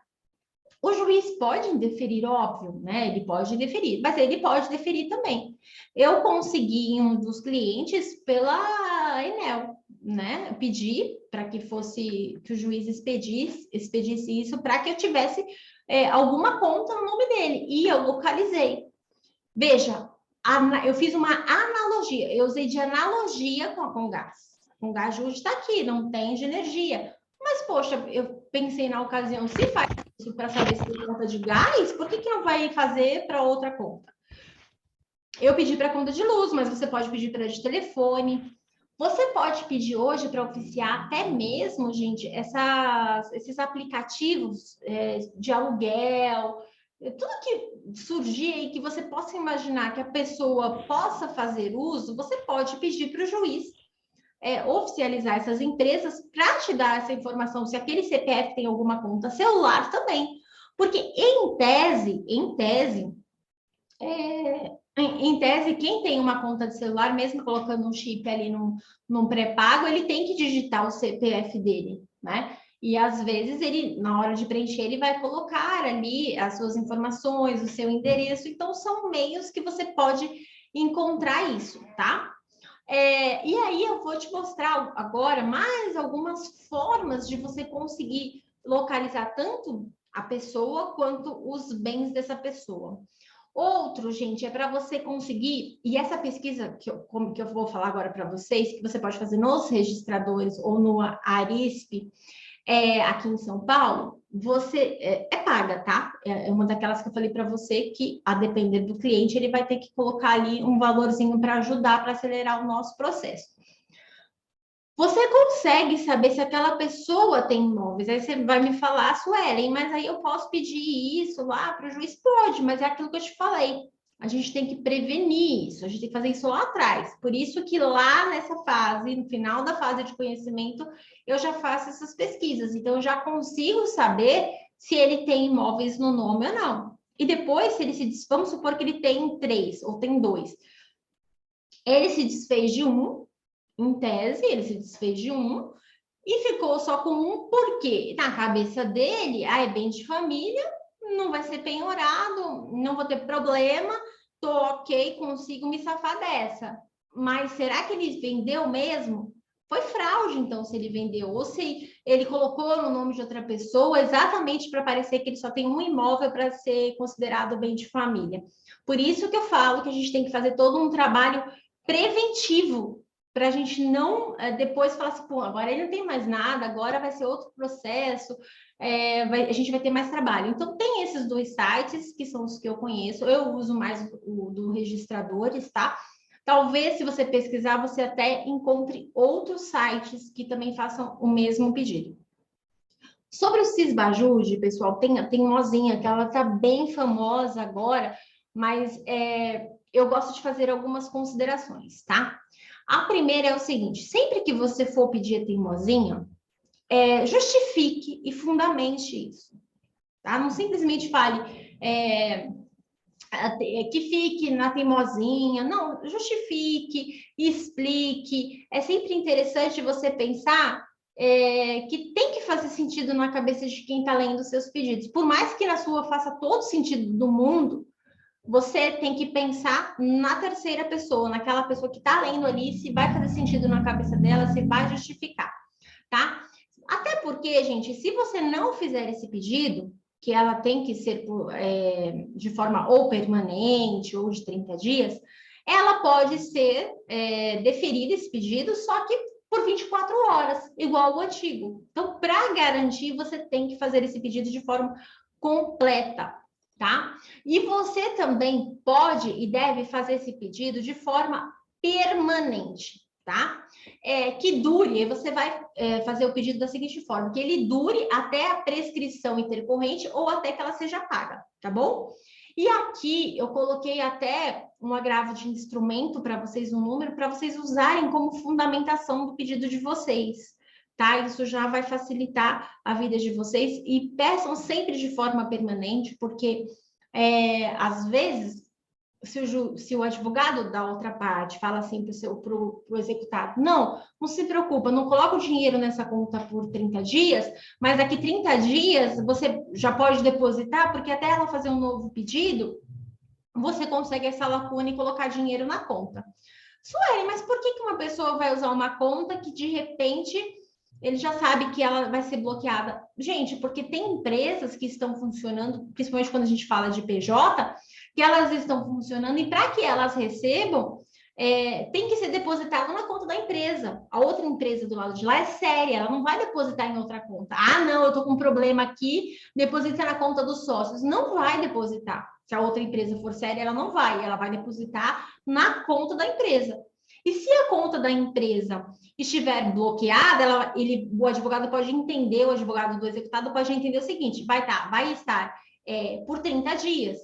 O juiz pode indeferir, óbvio, né? Ele pode indeferir, mas ele pode deferir também. Eu consegui um dos clientes pela Enel, né? Pedi para que o juiz expedisse isso para que eu tivesse alguma conta no nome dele. E eu localizei. Veja, eu fiz uma analogia, eu usei de analogia com a Comgás. A Comgás Jude está aqui, não tem de energia. Mas, poxa, eu pensei na ocasião, se faz isso para saber se tem conta de gás, por que não vai fazer para outra conta? Eu pedi para conta de luz, mas você pode pedir para de telefone. Você pode pedir hoje para oficiar até mesmo, gente, esses aplicativos de aluguel, tudo que surgir aí que você possa imaginar que a pessoa possa fazer uso, você pode pedir para o juiz oficializar essas empresas para te dar essa informação, se aquele CPF tem alguma conta celular também. Porque, em tese, quem tem uma conta de celular, mesmo colocando um chip ali num pré-pago, ele tem que digitar o CPF dele, né? E às vezes ele, na hora de preencher, ele vai colocar ali as suas informações, o seu endereço. Então, são meios que você pode encontrar isso, tá? E aí eu vou te mostrar agora mais algumas formas de você conseguir localizar tanto a pessoa quanto os bens dessa pessoa. Outro, gente, é para você conseguir, e essa pesquisa que eu vou falar agora para vocês, que você pode fazer nos registradores ou no Arisp, aqui em São Paulo, você é paga, tá? É uma daquelas que eu falei para você que, a depender do cliente, ele vai ter que colocar ali um valorzinho para ajudar, para acelerar o nosso processo. Você consegue saber se aquela pessoa tem imóveis? Aí você vai me falar, Suelen, mas aí eu posso pedir isso lá para o juiz? Pode, mas é aquilo que eu te falei. A gente tem que prevenir isso, a gente tem que fazer isso lá atrás. Por isso que lá nessa fase, no final da fase de conhecimento, eu já faço essas pesquisas. Então, eu já consigo saber se ele tem imóveis no nome ou não. E depois, se ele vamos supor que ele tem 3 ou tem 2. Ele se desfez de um, em tese, ele se desfez de um e ficou só com um, porque na cabeça dele, é bem de família, não vai ser penhorado, não vou ter problema, tô ok, consigo me safar dessa. Mas será que ele vendeu mesmo? Foi fraude, então, se ele vendeu, ou se ele colocou no nome de outra pessoa, exatamente para parecer que ele só tem um imóvel para ser considerado bem de família. Por isso que eu falo que a gente tem que fazer todo um trabalho preventivo, para a gente não depois falar assim, pô, agora ele não tem mais nada, agora vai ser outro processo, a gente vai ter mais trabalho. Então, tem esses 2 sites, que são os que eu conheço, eu uso mais o do Registradores, tá? Talvez, se você pesquisar, você até encontre outros sites que também façam o mesmo pedido. Sobre o Cisbajude, pessoal, tem mozinha, que ela está bem famosa agora, mas eu gosto de fazer algumas considerações, tá? A primeira é o seguinte, sempre que você for pedir a teimosinha, justifique e fundamente isso, tá? Não simplesmente fale que fique na teimosinha, não, justifique, explique. É sempre interessante você pensar que tem que fazer sentido na cabeça de quem está lendo os seus pedidos. Por mais que na sua faça todo sentido do mundo, você tem que pensar na terceira pessoa, naquela pessoa que está lendo ali, se vai fazer sentido na cabeça dela, se vai justificar, tá? Até porque, gente, se você não fizer esse pedido, que ela tem que ser de forma ou permanente ou de 30 dias, ela pode ser deferida esse pedido, só que por 24 horas, igual o antigo. Então, para garantir, você tem que fazer esse pedido de forma completa, tá? E você também pode e deve fazer esse pedido de forma permanente, tá? Que dure, você vai fazer o pedido da seguinte forma, que ele dure até a prescrição intercorrente ou até que ela seja paga, tá bom? E aqui eu coloquei até um agravo de instrumento para vocês, um número, para vocês usarem como fundamentação do pedido de vocês, tá? Isso já vai facilitar a vida de vocês e peçam sempre de forma permanente, porque às vezes, se o advogado da outra parte fala assim para o executado, não se preocupa, não coloca o dinheiro nessa conta por 30 dias, mas daqui 30 dias você já pode depositar, porque até ela fazer um novo pedido, você consegue essa lacuna e colocar dinheiro na conta. Sueli, mas por que uma pessoa vai usar uma conta que de repente ele já sabe que ela vai ser bloqueada? Gente, porque tem empresas que estão funcionando, principalmente quando a gente fala de PJ, que elas estão funcionando e para que elas recebam, tem que ser depositado na conta da empresa. A outra empresa do lado de lá é séria, ela não vai depositar em outra conta. Ah, não, eu estou com um problema aqui, deposita na conta dos sócios. Não vai depositar. Se a outra empresa for séria, ela vai depositar na conta da empresa. E se a conta da empresa estiver bloqueada, o advogado pode entender, o advogado do executado pode entender o seguinte, vai estar por 30 dias.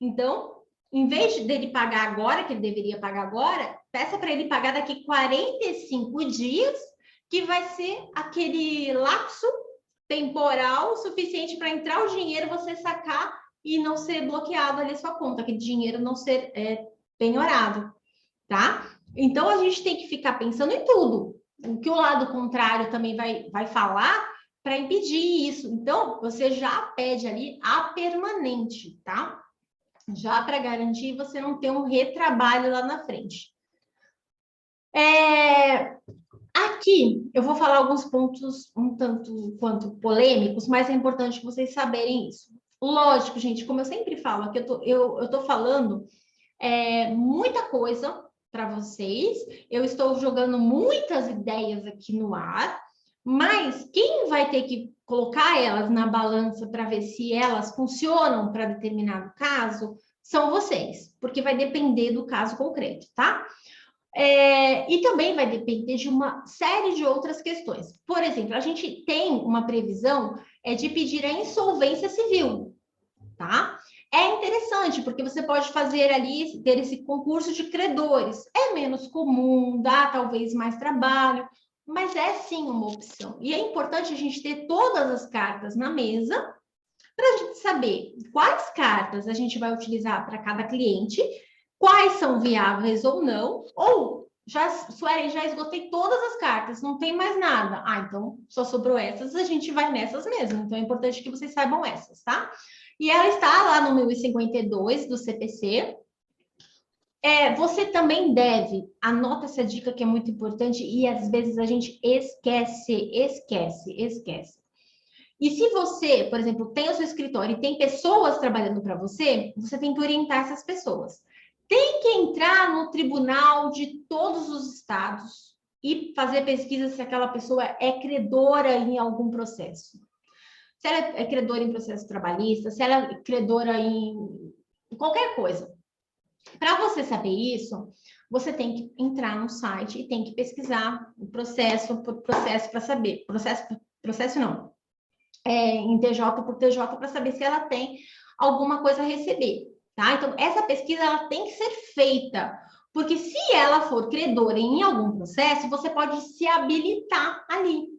Então, em vez dele pagar agora, que ele deveria pagar agora, peça para ele pagar daqui 45 dias, que vai ser aquele lapso temporal suficiente para entrar o dinheiro, você sacar e não ser bloqueado ali a sua conta, aquele dinheiro não ser penhorado, tá? Então, a gente tem que ficar pensando em tudo. O que o lado contrário também vai falar para impedir isso. Então, você já pede ali a permanente, tá? Já para garantir você não ter um retrabalho lá na frente. Aqui, eu vou falar alguns pontos um tanto quanto polêmicos, mas é importante que vocês saberem isso. Lógico, gente, como eu sempre falo, aqui eu tô falando muita coisa para vocês, eu estou jogando muitas ideias aqui no ar, mas quem vai ter que colocar elas na balança para ver se elas funcionam para determinado caso são vocês, porque vai depender do caso concreto, tá? E também vai depender de uma série de outras questões. Por exemplo, a gente tem uma previsão de pedir a insolvência civil, tá? É interessante, porque você pode fazer ali, ter esse concurso de credores. É menos comum, dá talvez mais trabalho, mas é sim uma opção. E é importante a gente ter todas as cartas na mesa para a gente saber quais cartas a gente vai utilizar para cada cliente, quais são viáveis ou não, ou Suelen, já esgotei todas as cartas, não tem mais nada. Ah, então só sobrou essas, a gente vai nessas mesmo. Então é importante que vocês saibam essas, tá? E ela está lá no 1052 do CPC. Você também deve, anota essa dica que é muito importante e às vezes a gente esquece. E se você, por exemplo, tem o seu escritório e tem pessoas trabalhando para você, você tem que orientar essas pessoas. Tem que entrar no tribunal de todos os estados e fazer pesquisa se aquela pessoa é credora em algum processo. Se ela é credora em processo trabalhista, se ela é credora em qualquer coisa. Para você saber isso, você tem que entrar no site e tem que pesquisar o processo por processo para saber. Processo não. Em TJ por TJ para saber se ela tem alguma coisa a receber. Tá? Então, essa pesquisa ela tem que ser feita. Porque se ela for credora em algum processo, você pode se habilitar ali.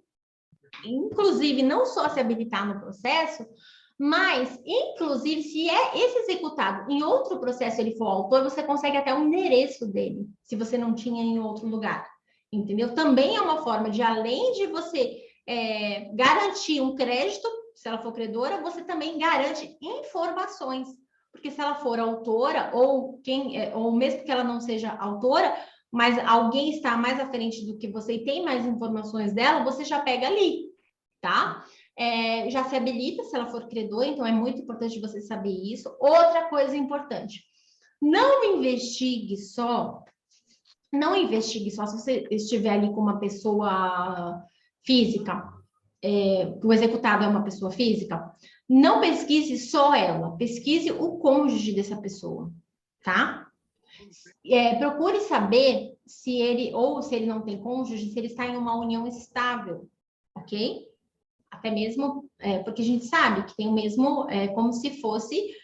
Inclusive, não só se habilitar no processo, mas, inclusive, se esse executado em outro processo ele for autor, você consegue até o endereço dele, se você não tinha em outro lugar, entendeu? Também é uma forma de, além de você garantir um crédito, se ela for credora, você também garante informações, porque se ela for autora, ou mesmo que ela não seja autora, mas alguém está mais à frente do que você e tem mais informações dela, você já pega ali, tá? Já se habilita se ela for credora, então é muito importante você saber isso. Outra coisa importante, não investigue só se você estiver ali com uma pessoa física, o executado é uma pessoa física, não pesquise só ela, pesquise o cônjuge dessa pessoa, tá? Procure saber se ele não tem cônjuge, se ele está em uma união estável, ok? Até mesmo porque a gente sabe que tem o mesmo, como se fosse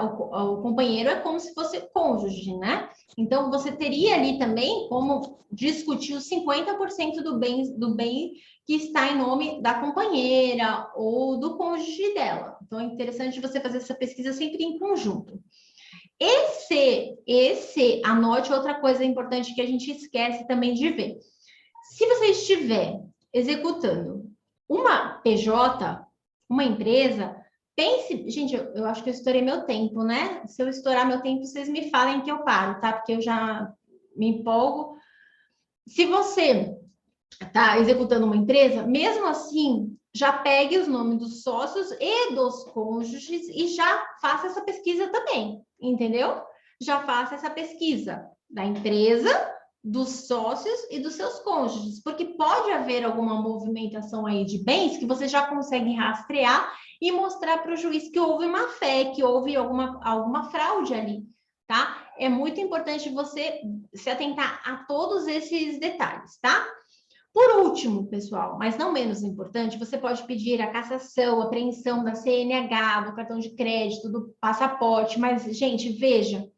o companheiro é como se fosse cônjuge, né? Então, você teria ali também como discutir os 50% do bem que está em nome da companheira ou do cônjuge dela. Então, é interessante você fazer essa pesquisa sempre em conjunto. Anote outra coisa importante que a gente esquece também de ver. Se você estiver executando uma PJ, uma empresa, pense... Gente, eu acho que eu estourei meu tempo, né? Se eu estourar meu tempo, vocês me falem que eu paro, tá? Porque eu já me empolgo. Se você está executando uma empresa, mesmo assim, já pegue os nomes dos sócios e dos cônjuges e já faça essa pesquisa também, entendeu? Já faça essa pesquisa da empresa, dos sócios e dos seus cônjuges, porque pode haver alguma movimentação aí de bens que você já consegue rastrear e mostrar para o juiz que houve má fé, que houve alguma fraude ali, tá? É muito importante você se atentar a todos esses detalhes, tá? Por último, pessoal, mas não menos importante, você pode pedir a cassação, a apreensão da CNH, do cartão de crédito, do passaporte, mas, gente, veja,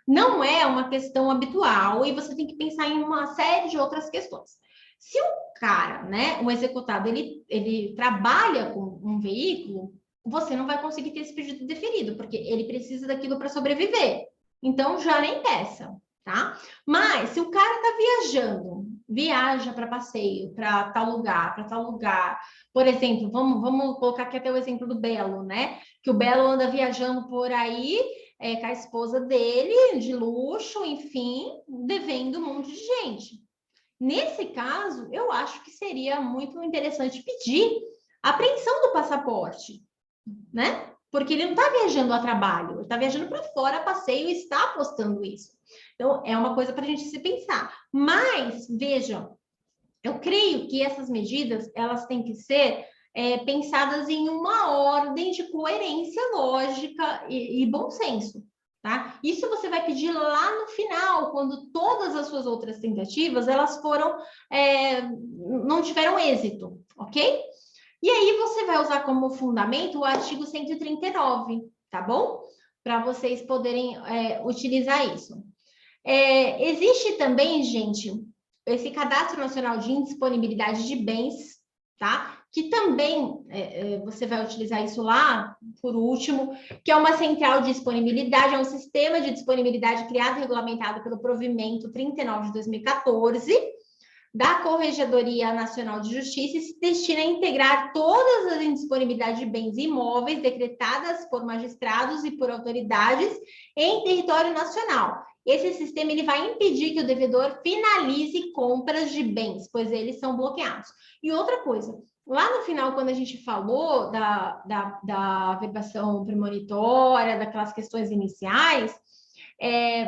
não é uma questão habitual e você tem que pensar em uma série de outras questões. Se o cara, né, o executado, ele trabalha com um veículo, você não vai conseguir ter esse pedido deferido, porque ele precisa daquilo para sobreviver. Então, já nem peça, tá? Mas, se o cara está viajando, viaja para passeio, para tal lugar, por exemplo, vamos colocar aqui até o exemplo do Belo, né? Que o Belo anda viajando por aí, com a esposa dele, de luxo, enfim, devendo um monte de gente. Nesse caso, eu acho que seria muito interessante pedir a apreensão do passaporte, né? Porque ele não está viajando a trabalho, ele está viajando para fora a passeio e está apostando isso. Então, é uma coisa para a gente se pensar. Mas, vejam, eu creio que essas medidas, elas têm que ser pensadas em uma ordem de coerência lógica e bom senso, tá? Isso você vai pedir lá no final, quando todas as suas outras tentativas, elas não tiveram êxito, ok? E aí você vai usar como fundamento o artigo 139, tá bom? Para vocês poderem utilizar isso. Existe também, gente, esse Cadastro Nacional de Indisponibilidade de Bens, tá? Que também você vai utilizar isso lá, por último, que é uma central de disponibilidade, é um sistema de disponibilidade criado e regulamentado pelo Provimento 39 de 2014, da Corregedoria Nacional de Justiça, e se destina a integrar todas as indisponibilidades de bens imóveis decretadas por magistrados e por autoridades em território nacional. Esse sistema ele vai impedir que o devedor finalize compras de bens, pois eles são bloqueados. E outra coisa, lá no final, quando a gente falou da averbação premonitória, daquelas questões iniciais,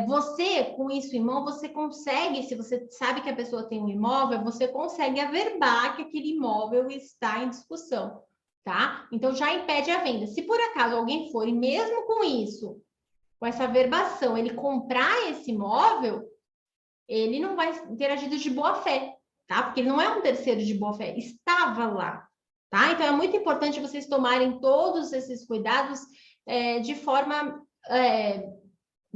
você, com isso em mão, você consegue, se você sabe que a pessoa tem um imóvel, você consegue averbar que aquele imóvel está em discussão, tá? Então, já impede a venda. Se por acaso alguém for, e mesmo com isso, com essa averbação, ele comprar esse imóvel, ele não vai ter agido de boa fé, tá? Porque ele não é um terceiro de boa fé, estava lá, tá? Então, é muito importante vocês tomarem todos esses cuidados de forma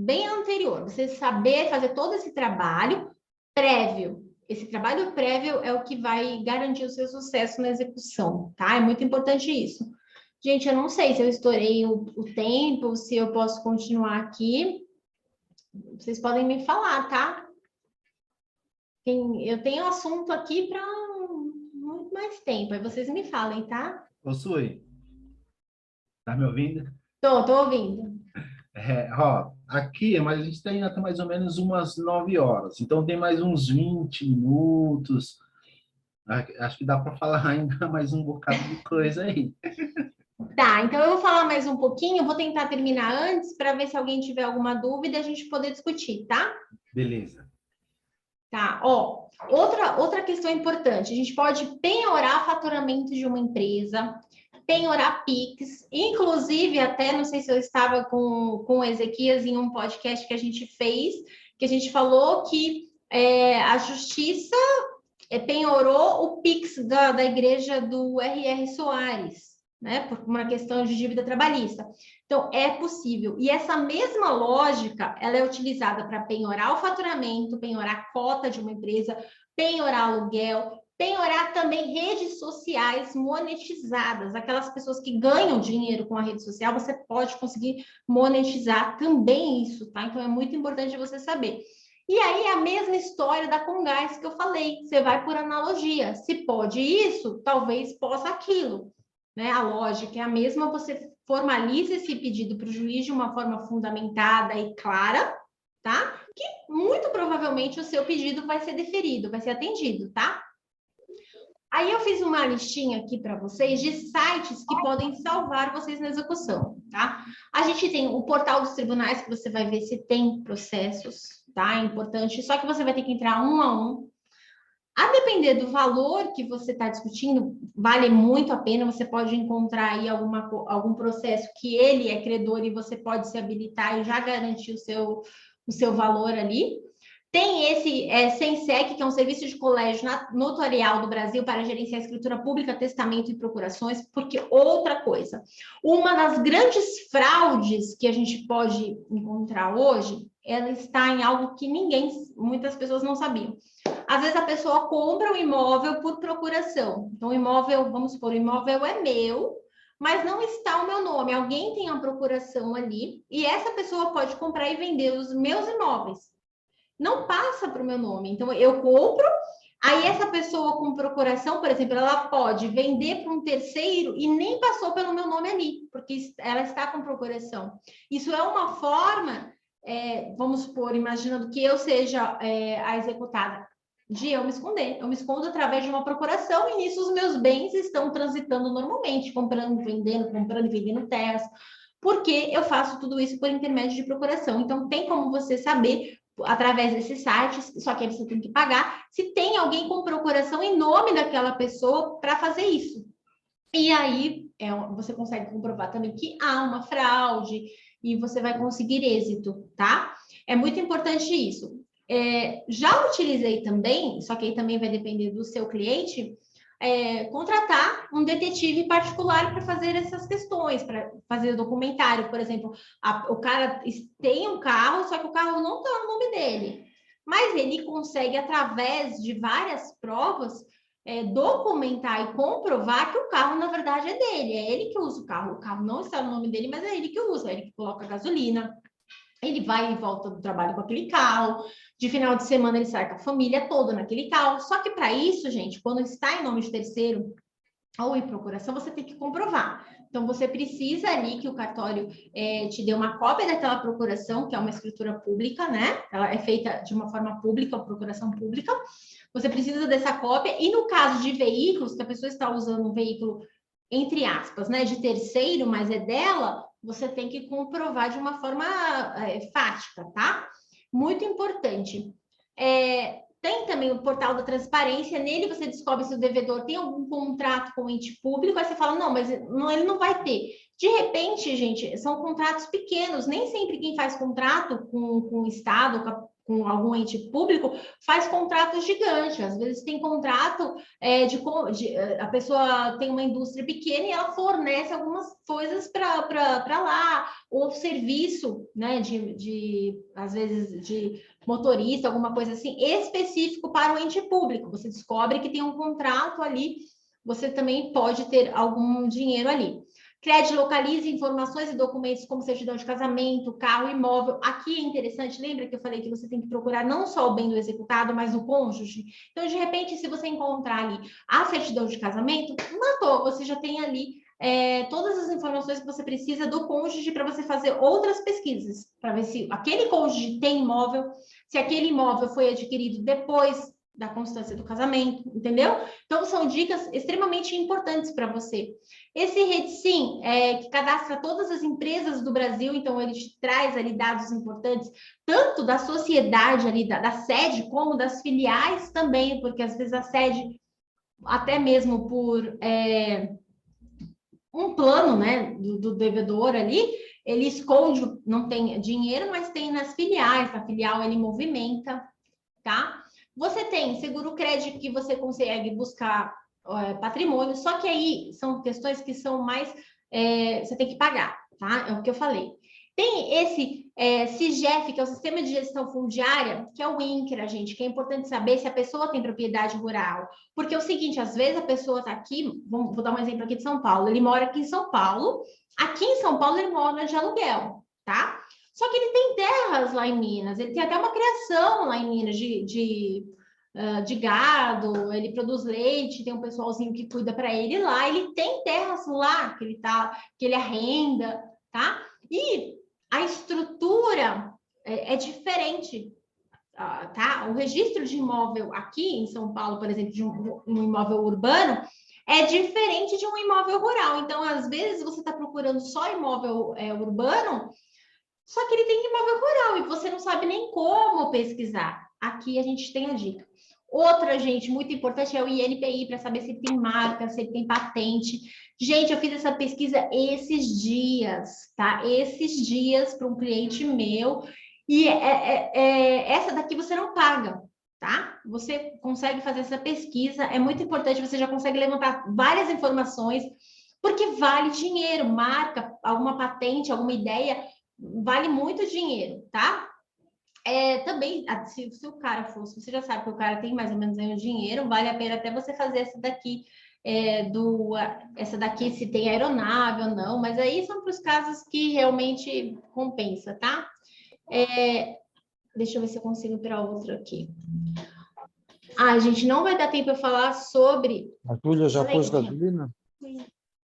bem anterior, você saber fazer todo esse trabalho prévio. Esse trabalho prévio é o que vai garantir o seu sucesso na execução, tá? É muito importante isso. Gente, eu não sei se eu estourei o tempo, se eu posso continuar aqui. Vocês podem me falar, tá? Eu tenho assunto aqui para muito mais tempo, aí vocês me falem, tá? Ô, Sui, tá me ouvindo? Tô ouvindo. Aqui, mas a gente tem até mais ou menos umas 9 horas, então tem mais uns 20 minutos. Acho que dá para falar ainda mais um bocado de coisa aí. Tá, então eu vou falar mais um pouquinho, vou tentar terminar antes para ver se alguém tiver alguma dúvida a gente poder discutir, tá? Beleza. Tá, outra questão importante, a gente pode penhorar faturamento de uma empresa, penhorar PIX, inclusive até, não sei se eu estava com o Ezequias em um podcast que a gente fez, que a gente falou que a justiça penhorou o PIX da igreja do R.R. Soares, né? Por uma questão de dívida trabalhista. Então, é possível. E essa mesma lógica, ela é utilizada para penhorar o faturamento, penhorar a cota de uma empresa, penhorar aluguel, penhorar também redes sociais monetizadas. Aquelas pessoas que ganham dinheiro com a rede social, você pode conseguir monetizar também isso, tá? Então, é muito importante você saber. E aí, a mesma história da Comgás que eu falei. Você vai por analogia. Se pode isso, talvez possa aquilo. Né? A lógica é a mesma, você formaliza esse pedido para o juiz de uma forma fundamentada e clara, tá? Que muito provavelmente o seu pedido vai ser deferido, vai ser atendido, tá? Aí eu fiz uma listinha aqui para vocês de sites que podem salvar vocês na execução, tá? A gente tem o portal dos tribunais, que você vai ver se tem processos, tá? É importante, só que você vai ter que entrar um a um. A depender do valor que você está discutindo, vale muito a pena, você pode encontrar aí algum processo que ele é credor e você pode se habilitar e já garantir o seu valor ali. Tem esse SENSEC, que é um serviço de colégio notarial do Brasil para gerenciar a escritura pública, testamento e procurações, porque outra coisa, uma das grandes fraudes que a gente pode encontrar hoje, ela está em algo que muitas pessoas não sabiam. Às vezes a pessoa compra um imóvel por procuração. Então, o imóvel, vamos supor, o imóvel é meu, mas não está o meu nome. Alguém tem a procuração ali e essa pessoa pode comprar e vender os meus imóveis. Não passa para o meu nome. Então, eu compro, aí essa pessoa com procuração, por exemplo, ela pode vender para um terceiro e nem passou pelo meu nome ali, porque ela está com procuração. Isso é uma forma, vamos supor, imaginando que eu seja a executada, de eu me esconder. Eu me escondo através de uma procuração e nisso os meus bens estão transitando normalmente, comprando e vendendo terras, porque eu faço tudo isso por intermédio de procuração. Então, tem como você saber, através desses sites, só que aí você tem que pagar, se tem alguém com procuração em nome daquela pessoa para fazer isso. E aí, você consegue comprovar também que há uma fraude e você vai conseguir êxito, tá? É muito importante isso. Já utilizei também, só que aí também vai depender do seu cliente, contratar um detetive particular para fazer essas questões, para fazer documentário, por exemplo. O cara tem um carro, só que o carro não está no nome dele. Mas ele consegue, através de várias provas, documentar e comprovar que o carro, na verdade, é dele. É ele que usa o carro não está no nome dele, mas é ele que usa, é ele que coloca gasolina. Ele vai e volta do trabalho com aquele carro, de final de semana ele sai com a família toda naquele carro. Só que para isso, gente, quando está em nome de terceiro ou em procuração, você tem que comprovar. Então, você precisa ali que o cartório te dê uma cópia daquela procuração, que é uma escritura pública, né? Ela é feita de uma forma pública, uma procuração pública. Você precisa dessa cópia. E no caso de veículos, que a pessoa está usando um veículo, entre aspas, né, de terceiro, mas é dela, você tem que comprovar de uma forma fática, tá? Muito importante. Tem também o portal da transparência, nele você descobre se o devedor tem algum contrato com o ente público, aí você fala, não, mas ele não vai ter. De repente, gente, são contratos pequenos, nem sempre quem faz contrato com o Estado, com algum ente público, faz contratos gigantes. Às vezes tem contrato a pessoa tem uma indústria pequena e ela fornece algumas coisas para lá, ou serviço, né, às vezes de motorista, alguma coisa assim, específico para o ente público. Você descobre que tem um contrato ali, você também pode ter algum dinheiro ali. CRED localiza informações e documentos como certidão de casamento, carro, imóvel. Aqui é interessante, lembra que eu falei que você tem que procurar não só o bem do executado, mas o cônjuge? Então, de repente, se você encontrar ali a certidão de casamento, matou, você já tem ali todas as informações que você precisa do cônjuge para você fazer outras pesquisas, para ver se aquele cônjuge tem imóvel, se aquele imóvel foi adquirido depois da constância do casamento, entendeu? Então, são dicas extremamente importantes para você. Esse RedSim, que cadastra todas as empresas do Brasil, então ele te traz ali dados importantes, tanto da sociedade ali, da sede, como das filiais também, porque às vezes a sede, até mesmo por um plano, né, do devedor ali, ele esconde, não tem dinheiro, mas tem nas filiais, a filial ele movimenta, tá? Você tem seguro crédito que você consegue buscar patrimônio, só que aí são questões que são mais, você tem que pagar, tá? É o que eu falei. Tem esse SIGEF, que é o Sistema de Gestão Fundiária, que é o INCRA, gente, que é importante saber se a pessoa tem propriedade rural. Porque é o seguinte, às vezes a pessoa está aqui, vou dar um exemplo aqui de São Paulo, ele mora aqui em São Paulo, aqui em São Paulo ele mora de aluguel, tá? Só que ele tem terras lá em Minas, ele tem até uma criação lá em Minas de gado, ele produz leite, tem um pessoalzinho que cuida para ele lá, ele tem terras lá que ele arrenda, tá? E a estrutura é diferente, tá? O registro de imóvel aqui em São Paulo, por exemplo, de um imóvel urbano, é diferente de um imóvel rural. Então, às vezes, você está procurando só imóvel urbano, só que ele tem imóvel rural e você não sabe nem como pesquisar. Aqui a gente tem a dica. Outra, gente, muito importante é o INPI, para saber se ele tem marca, se ele tem patente. Gente, eu fiz essa pesquisa esses dias, tá? Esses dias para um cliente meu. E essa daqui você não paga, tá? Você consegue fazer essa pesquisa, é muito importante, você já consegue levantar várias informações, porque vale dinheiro, marca, alguma patente, alguma ideia, vale muito dinheiro, tá? Também, se o cara fosse, você já sabe que o cara tem mais ou menos aí o dinheiro, vale a pena até você fazer essa daqui, essa daqui se tem aeronave ou não, mas aí são para os casos que realmente compensa, tá? Deixa eu ver se eu consigo para outra aqui. Gente, não vai dar tempo para falar sobre... A Túlia já pôs gasolina?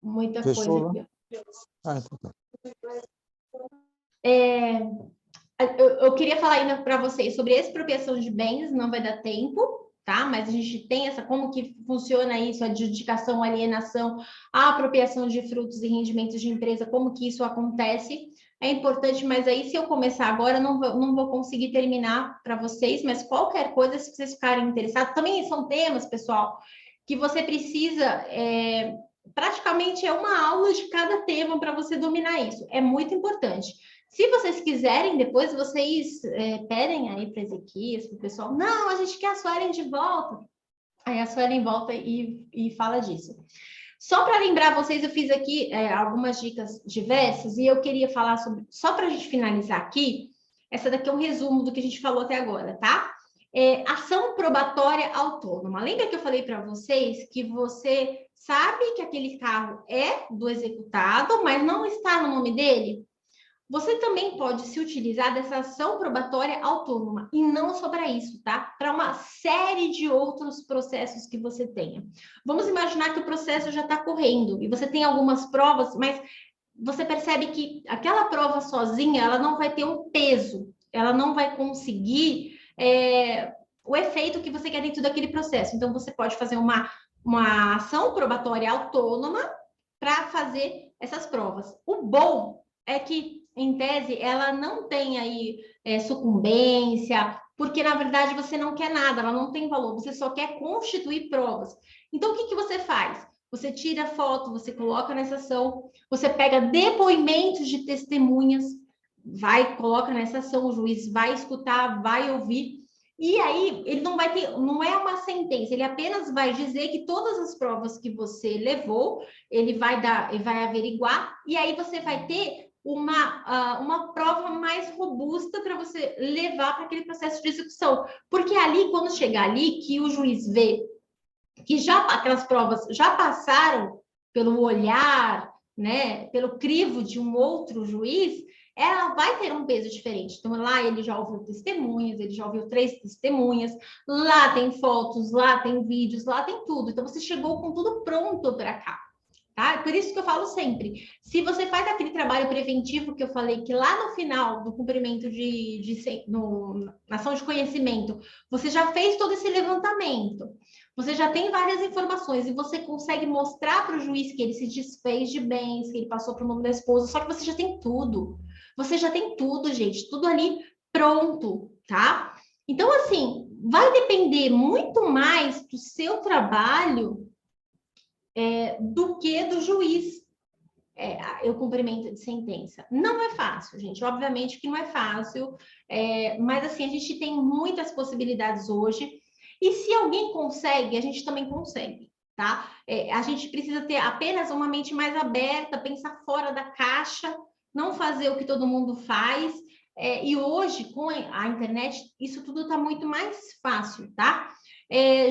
Muita Fechou coisa lá? aqui. Então tá. Eu queria falar ainda para vocês sobre expropriação de bens, não vai dar tempo, tá? Mas a gente tem como que funciona isso, a adjudicação, a alienação, a apropriação de frutos e rendimentos de empresa, como que isso acontece. É importante, mas aí se eu começar agora, não vou conseguir terminar para vocês, mas qualquer coisa, se vocês ficarem interessados, também são temas, pessoal, que você precisa... praticamente é uma aula de cada tema para você dominar isso. É muito importante. Se vocês quiserem, depois vocês pedem aí para Ezequias, para o pessoal, não, a gente quer a Suelen de volta. Aí a Suelen volta e fala disso. Só para lembrar vocês, eu fiz aqui algumas dicas diversas e eu queria falar sobre, só para a gente finalizar aqui, essa daqui é um resumo do que a gente falou até agora, tá? Ação probatória autônoma. Lembra que eu falei para vocês que você sabe que aquele carro é do executado, mas não está no nome dele? Você também pode se utilizar dessa ação probatória autônoma, e não só para isso, tá? Para uma série de outros processos que você tenha. Vamos imaginar que o processo já está correndo, e você tem algumas provas, mas você percebe que aquela prova sozinha, ela não vai ter um peso, ela não vai conseguir o efeito que você quer dentro daquele processo. Então, você pode fazer uma ação probatória autônoma para fazer essas provas. O bom é que, em tese, ela não tem aí sucumbência, porque, na verdade, você não quer nada, ela não tem valor, você só quer constituir provas. Então, o que você faz? Você tira foto, você coloca nessa ação, você pega depoimentos de testemunhas, coloca nessa ação, o juiz vai escutar, vai ouvir, e aí ele não vai ter, não é uma sentença, ele apenas vai dizer que todas as provas que você levou, ele vai averiguar, e aí você vai ter uma prova mais robusta para você levar para aquele processo de execução. Porque ali, quando chegar ali, que o juiz vê que aquelas provas já passaram pelo olhar, né, pelo crivo de um outro juiz, ela vai ter um peso diferente. Então, lá ele já ouviu testemunhas, ele já ouviu 3 testemunhas, lá tem fotos, lá tem vídeos, lá tem tudo. Então, você chegou com tudo pronto para cá. Tá? Por isso que eu falo sempre, se você faz aquele trabalho preventivo que eu falei, que lá no final do cumprimento na ação de conhecimento, você já fez todo esse levantamento, você já tem várias informações e você consegue mostrar para o juiz que ele se desfez de bens, que ele passou para o nome da esposa, só que você já tem tudo. Você já tem tudo, gente, tudo ali pronto, tá? Então, assim, vai depender muito mais do seu trabalho do que do juiz. O cumprimento de sentença. Não é fácil, gente. Obviamente que não é fácil, mas assim, a gente tem muitas possibilidades hoje. E se alguém consegue, a gente também consegue, tá? A gente precisa ter apenas uma mente mais aberta, pensar fora da caixa, não fazer o que todo mundo faz. E hoje, com a internet, isso tudo está muito mais fácil, tá?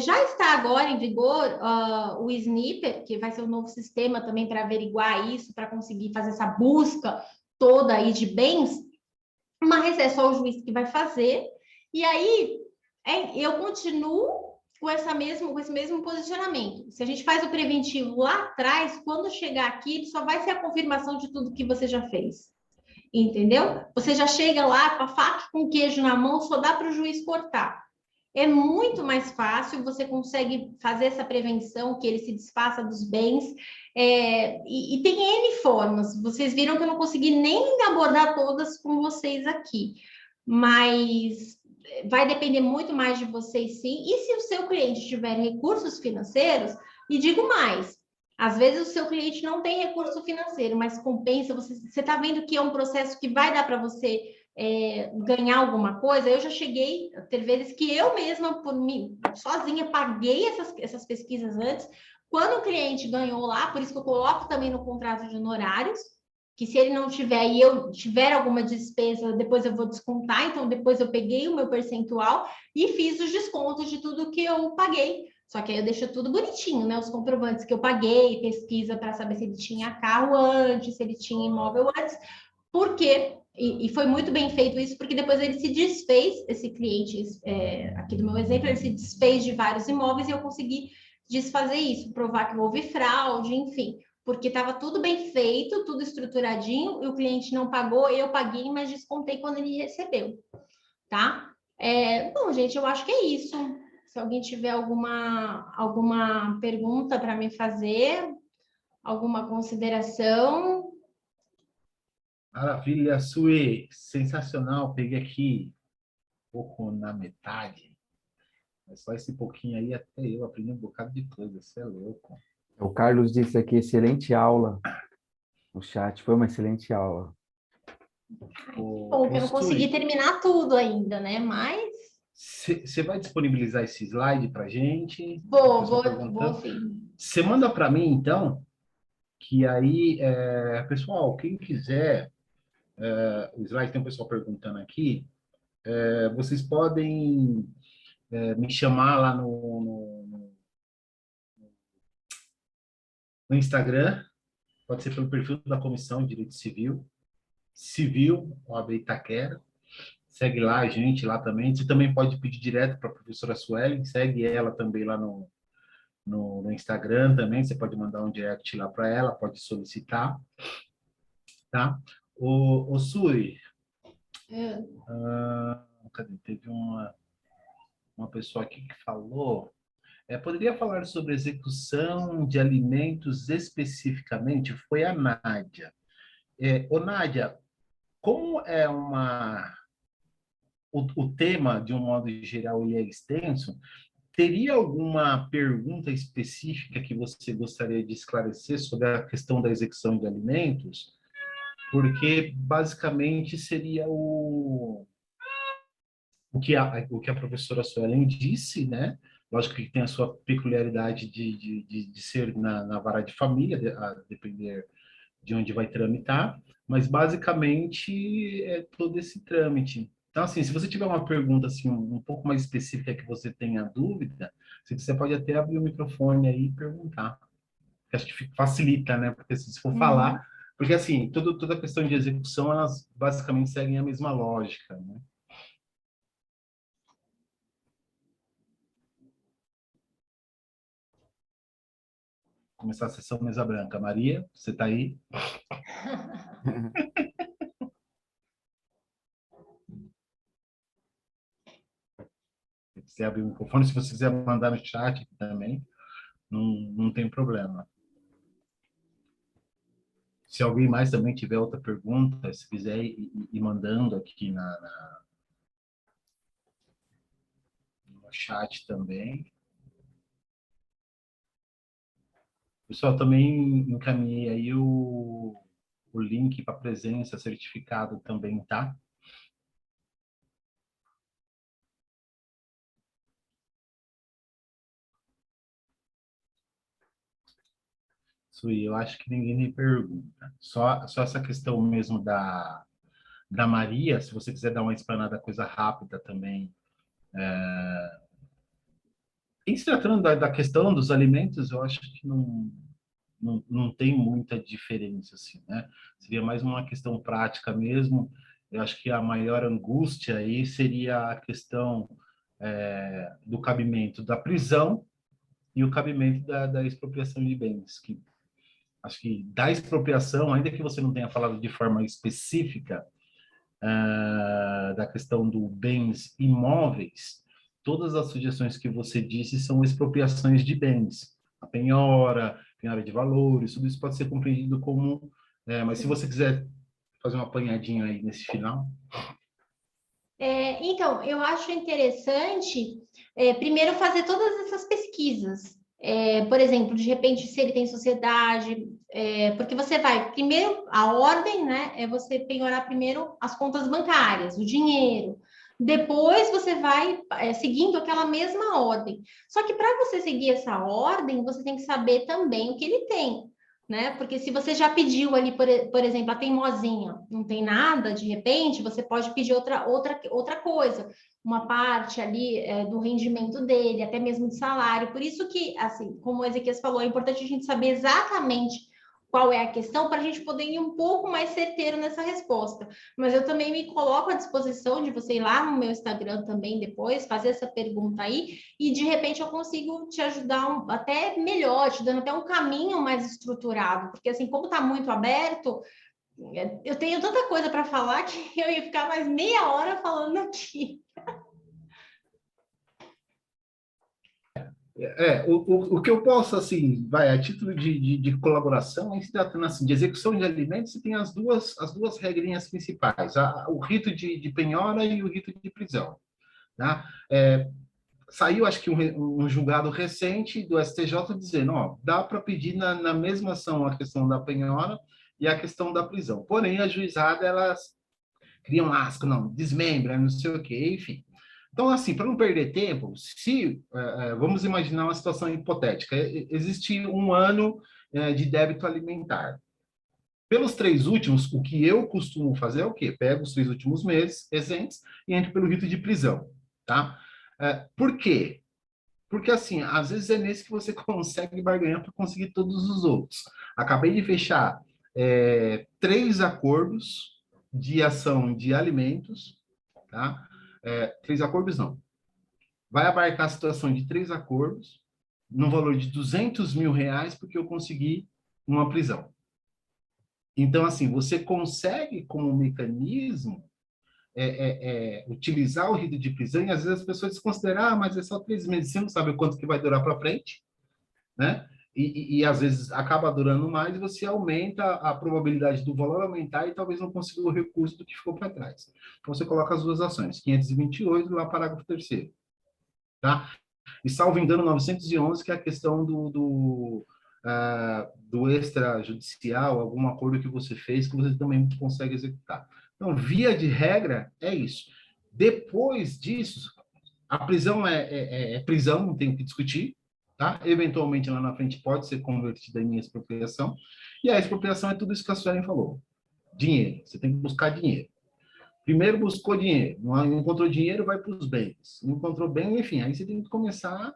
Já está agora em vigor o Sniffer, que vai ser um novo sistema também para averiguar isso, para conseguir fazer essa busca toda aí de bens, mas é só o juiz que vai fazer. E aí, eu continuo com esse mesmo posicionamento. Se a gente faz o preventivo lá atrás, quando chegar aqui, só vai ser a confirmação de tudo que você já fez. Entendeu? Você já chega lá com a faca com queijo na mão, só dá para o juiz cortar. É muito mais fácil, você consegue fazer essa prevenção, que ele se desfaça dos bens, e tem N formas. Vocês viram que eu não consegui nem abordar todas com vocês aqui, mas vai depender muito mais de vocês, sim. E se o seu cliente tiver recursos financeiros, e digo mais, às vezes o seu cliente não tem recurso financeiro, mas compensa, você está vendo que é um processo que vai dar para você ganhar alguma coisa. Eu já cheguei a ter vezes que eu mesma, por mim, sozinha, paguei essas pesquisas antes. Quando o cliente ganhou lá, por isso que eu coloco também no contrato de honorários, que se ele não tiver e eu tiver alguma despesa, depois eu vou descontar. Então, depois eu peguei o meu percentual e fiz os descontos de tudo que eu paguei. Só que aí eu deixo tudo bonitinho, né? Os comprovantes que eu paguei, pesquisa para saber se ele tinha carro antes, se ele tinha imóvel antes, porque e foi muito bem feito isso, porque depois ele se desfez, esse cliente, aqui do meu exemplo, ele se desfez de vários imóveis e eu consegui desfazer isso, provar que houve fraude, enfim, porque estava tudo bem feito, tudo estruturadinho, e o cliente não pagou, eu paguei, mas descontei quando ele recebeu, tá? Bom, gente, eu acho que é isso. Se alguém tiver alguma pergunta para me fazer, alguma consideração. Maravilha, Sui, sensacional. Peguei aqui um pouco na metade, mas só esse pouquinho aí até eu aprendi um bocado de coisa. Você é louco. O Carlos disse aqui, excelente aula. No chat, foi uma excelente aula. Bom, que eu não consegui terminar tudo ainda, né? Mas você vai disponibilizar esse slide para gente? Vou sim. Você manda para mim, então, que aí, pessoal, quem quiser, o slide tem um pessoal perguntando aqui, vocês podem me chamar lá no Instagram, pode ser pelo perfil da Comissão de Direito Civil, OAB Itaquera. Segue lá a gente lá também. Você também pode pedir direto para a professora Suelen, segue ela também lá no Instagram também. Você pode mandar um direct lá para ela, pode solicitar, tá? O Suri, cadê? Teve uma pessoa aqui que falou. Poderia falar sobre execução de alimentos especificamente? Foi a Nádia. Ô, Nádia, como é o tema, de um modo geral, ele é extenso, teria alguma pergunta específica que você gostaria de esclarecer sobre a questão da execução de alimentos? Porque, basicamente, seria o que a professora Suelen disse, né? Lógico que tem a sua peculiaridade de ser na vara de família, a depender de onde vai tramitar, mas basicamente é todo esse trâmite. Então, assim, se você tiver uma pergunta assim, um pouco mais específica que você tenha dúvida, você pode até abrir o microfone aí e perguntar. Acho que facilita, né? Porque se for falar... Porque, assim, toda a questão de execução, elas basicamente seguem a mesma lógica, né? Começar a sessão mesa branca. Maria, você está aí? Se quiser abrir o microfone, se você quiser mandar no chat também, não tem problema. Se alguém mais também tiver outra pergunta, se quiser ir mandando aqui no chat também. Pessoal, também encaminhei aí o link para presença certificado também, tá? Sui, eu acho que ninguém me pergunta. Só essa questão mesmo da Maria, se você quiser dar uma explanada coisa rápida também. Em se tratando da questão dos alimentos, eu acho que não tem muita diferença, assim, né? Seria mais uma questão prática mesmo. Eu acho que a maior angústia aí seria a questão do cabimento da prisão e o cabimento da expropriação de bens, que acho que da expropriação, ainda que você não tenha falado de forma específica, da questão do bens imóveis, todas as sugestões que você disse são expropriações de bens. A penhora de valores, tudo isso pode ser compreendido como... mas se você quiser fazer um apanhadinho aí nesse final... Então, eu acho interessante, primeiro, fazer todas essas pesquisas. Por exemplo, de repente, se ele tem sociedade, porque você vai, primeiro, a ordem, né, é você penhorar primeiro as contas bancárias, o dinheiro. Depois você vai seguindo aquela mesma ordem. Só que para você seguir essa ordem, você tem que saber também o que ele tem, né? Porque se você já pediu ali, por exemplo, a teimosinha, não tem nada, de repente, você pode pedir outra coisa, uma parte ali do rendimento dele, até mesmo de salário. Por isso que, assim, como o Ezequias falou, é importante a gente saber exatamente qual é a questão para a gente poder ir um pouco mais certeiro nessa resposta. Mas eu também me coloco à disposição de você ir lá no meu Instagram também depois, fazer essa pergunta aí, e de repente eu consigo te ajudar até melhor, te dando até um caminho mais estruturado, porque assim, como está muito aberto, eu tenho tanta coisa para falar que eu ia ficar mais meia hora falando aqui. O que eu posso, assim, a título de colaboração, em se tratando assim, de execução de alimentos, você tem as duas regrinhas principais, o rito de penhora e o rito de prisão. Tá? Saiu, acho que, um julgado recente do STJ dizendo, ó, dá para pedir na mesma ação a questão da penhora e a questão da prisão. Porém, a juizada, elas criam asco, não, desmembra, não sei o quê, enfim. Então, assim, para não perder tempo, vamos imaginar uma situação hipotética. Existe um ano de débito alimentar. Pelos 3 últimos, o que eu costumo fazer é o quê? Pego os 3 últimos meses, exentos, e entro pelo rito de prisão, tá? Por quê? Porque, assim, às vezes é nesse que você consegue barganhar para conseguir todos os outros. Acabei de fechar 3 acordos de ação de alimentos, tá? 3 acordos não. Vai abarcar a situação de 3 acordos, no valor de R$200 mil, porque eu consegui uma prisão. Então, assim, você consegue, como mecanismo, utilizar o rito de prisão, e às vezes as pessoas desconsideram, mas é só 3 meses, você não sabe o quanto que vai durar para frente, né? E às vezes acaba durando mais, e você aumenta a probabilidade do valor aumentar e talvez não consiga o recurso do que ficou para trás. Então, você coloca as duas ações, 528, lá parágrafo 3º. Tá? E, salvo engano, 911, que é a questão do extrajudicial, algum acordo que você fez, que você também consegue executar. Então, via de regra, é isso. Depois disso, a prisão é prisão, não tem o que discutir, tá? Eventualmente, lá na frente, pode ser convertida em expropriação, e a expropriação é tudo isso que a Suelen falou. Dinheiro, você tem que buscar dinheiro. Primeiro buscou dinheiro, não encontrou dinheiro, vai para os bens. Não encontrou bem, enfim, aí você tem que começar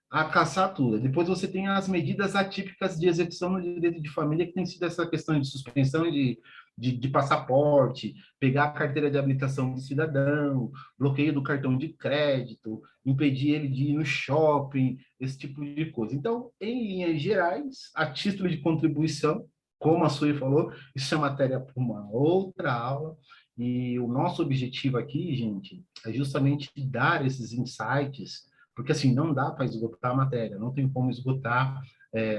a caçar tudo. Depois você tem as medidas atípicas de execução no direito de família, que tem sido essa questão de suspensão de passaporte, pegar a carteira de habilitação do cidadão, bloqueio do cartão de crédito, impedir ele de ir no shopping, esse tipo de coisa. Então, em linhas gerais, a título de contribuição, como a Sui falou, isso é matéria para uma outra aula, e o nosso objetivo aqui, gente, é justamente dar esses insights, porque assim, não dá para esgotar a matéria, não tem como esgotar.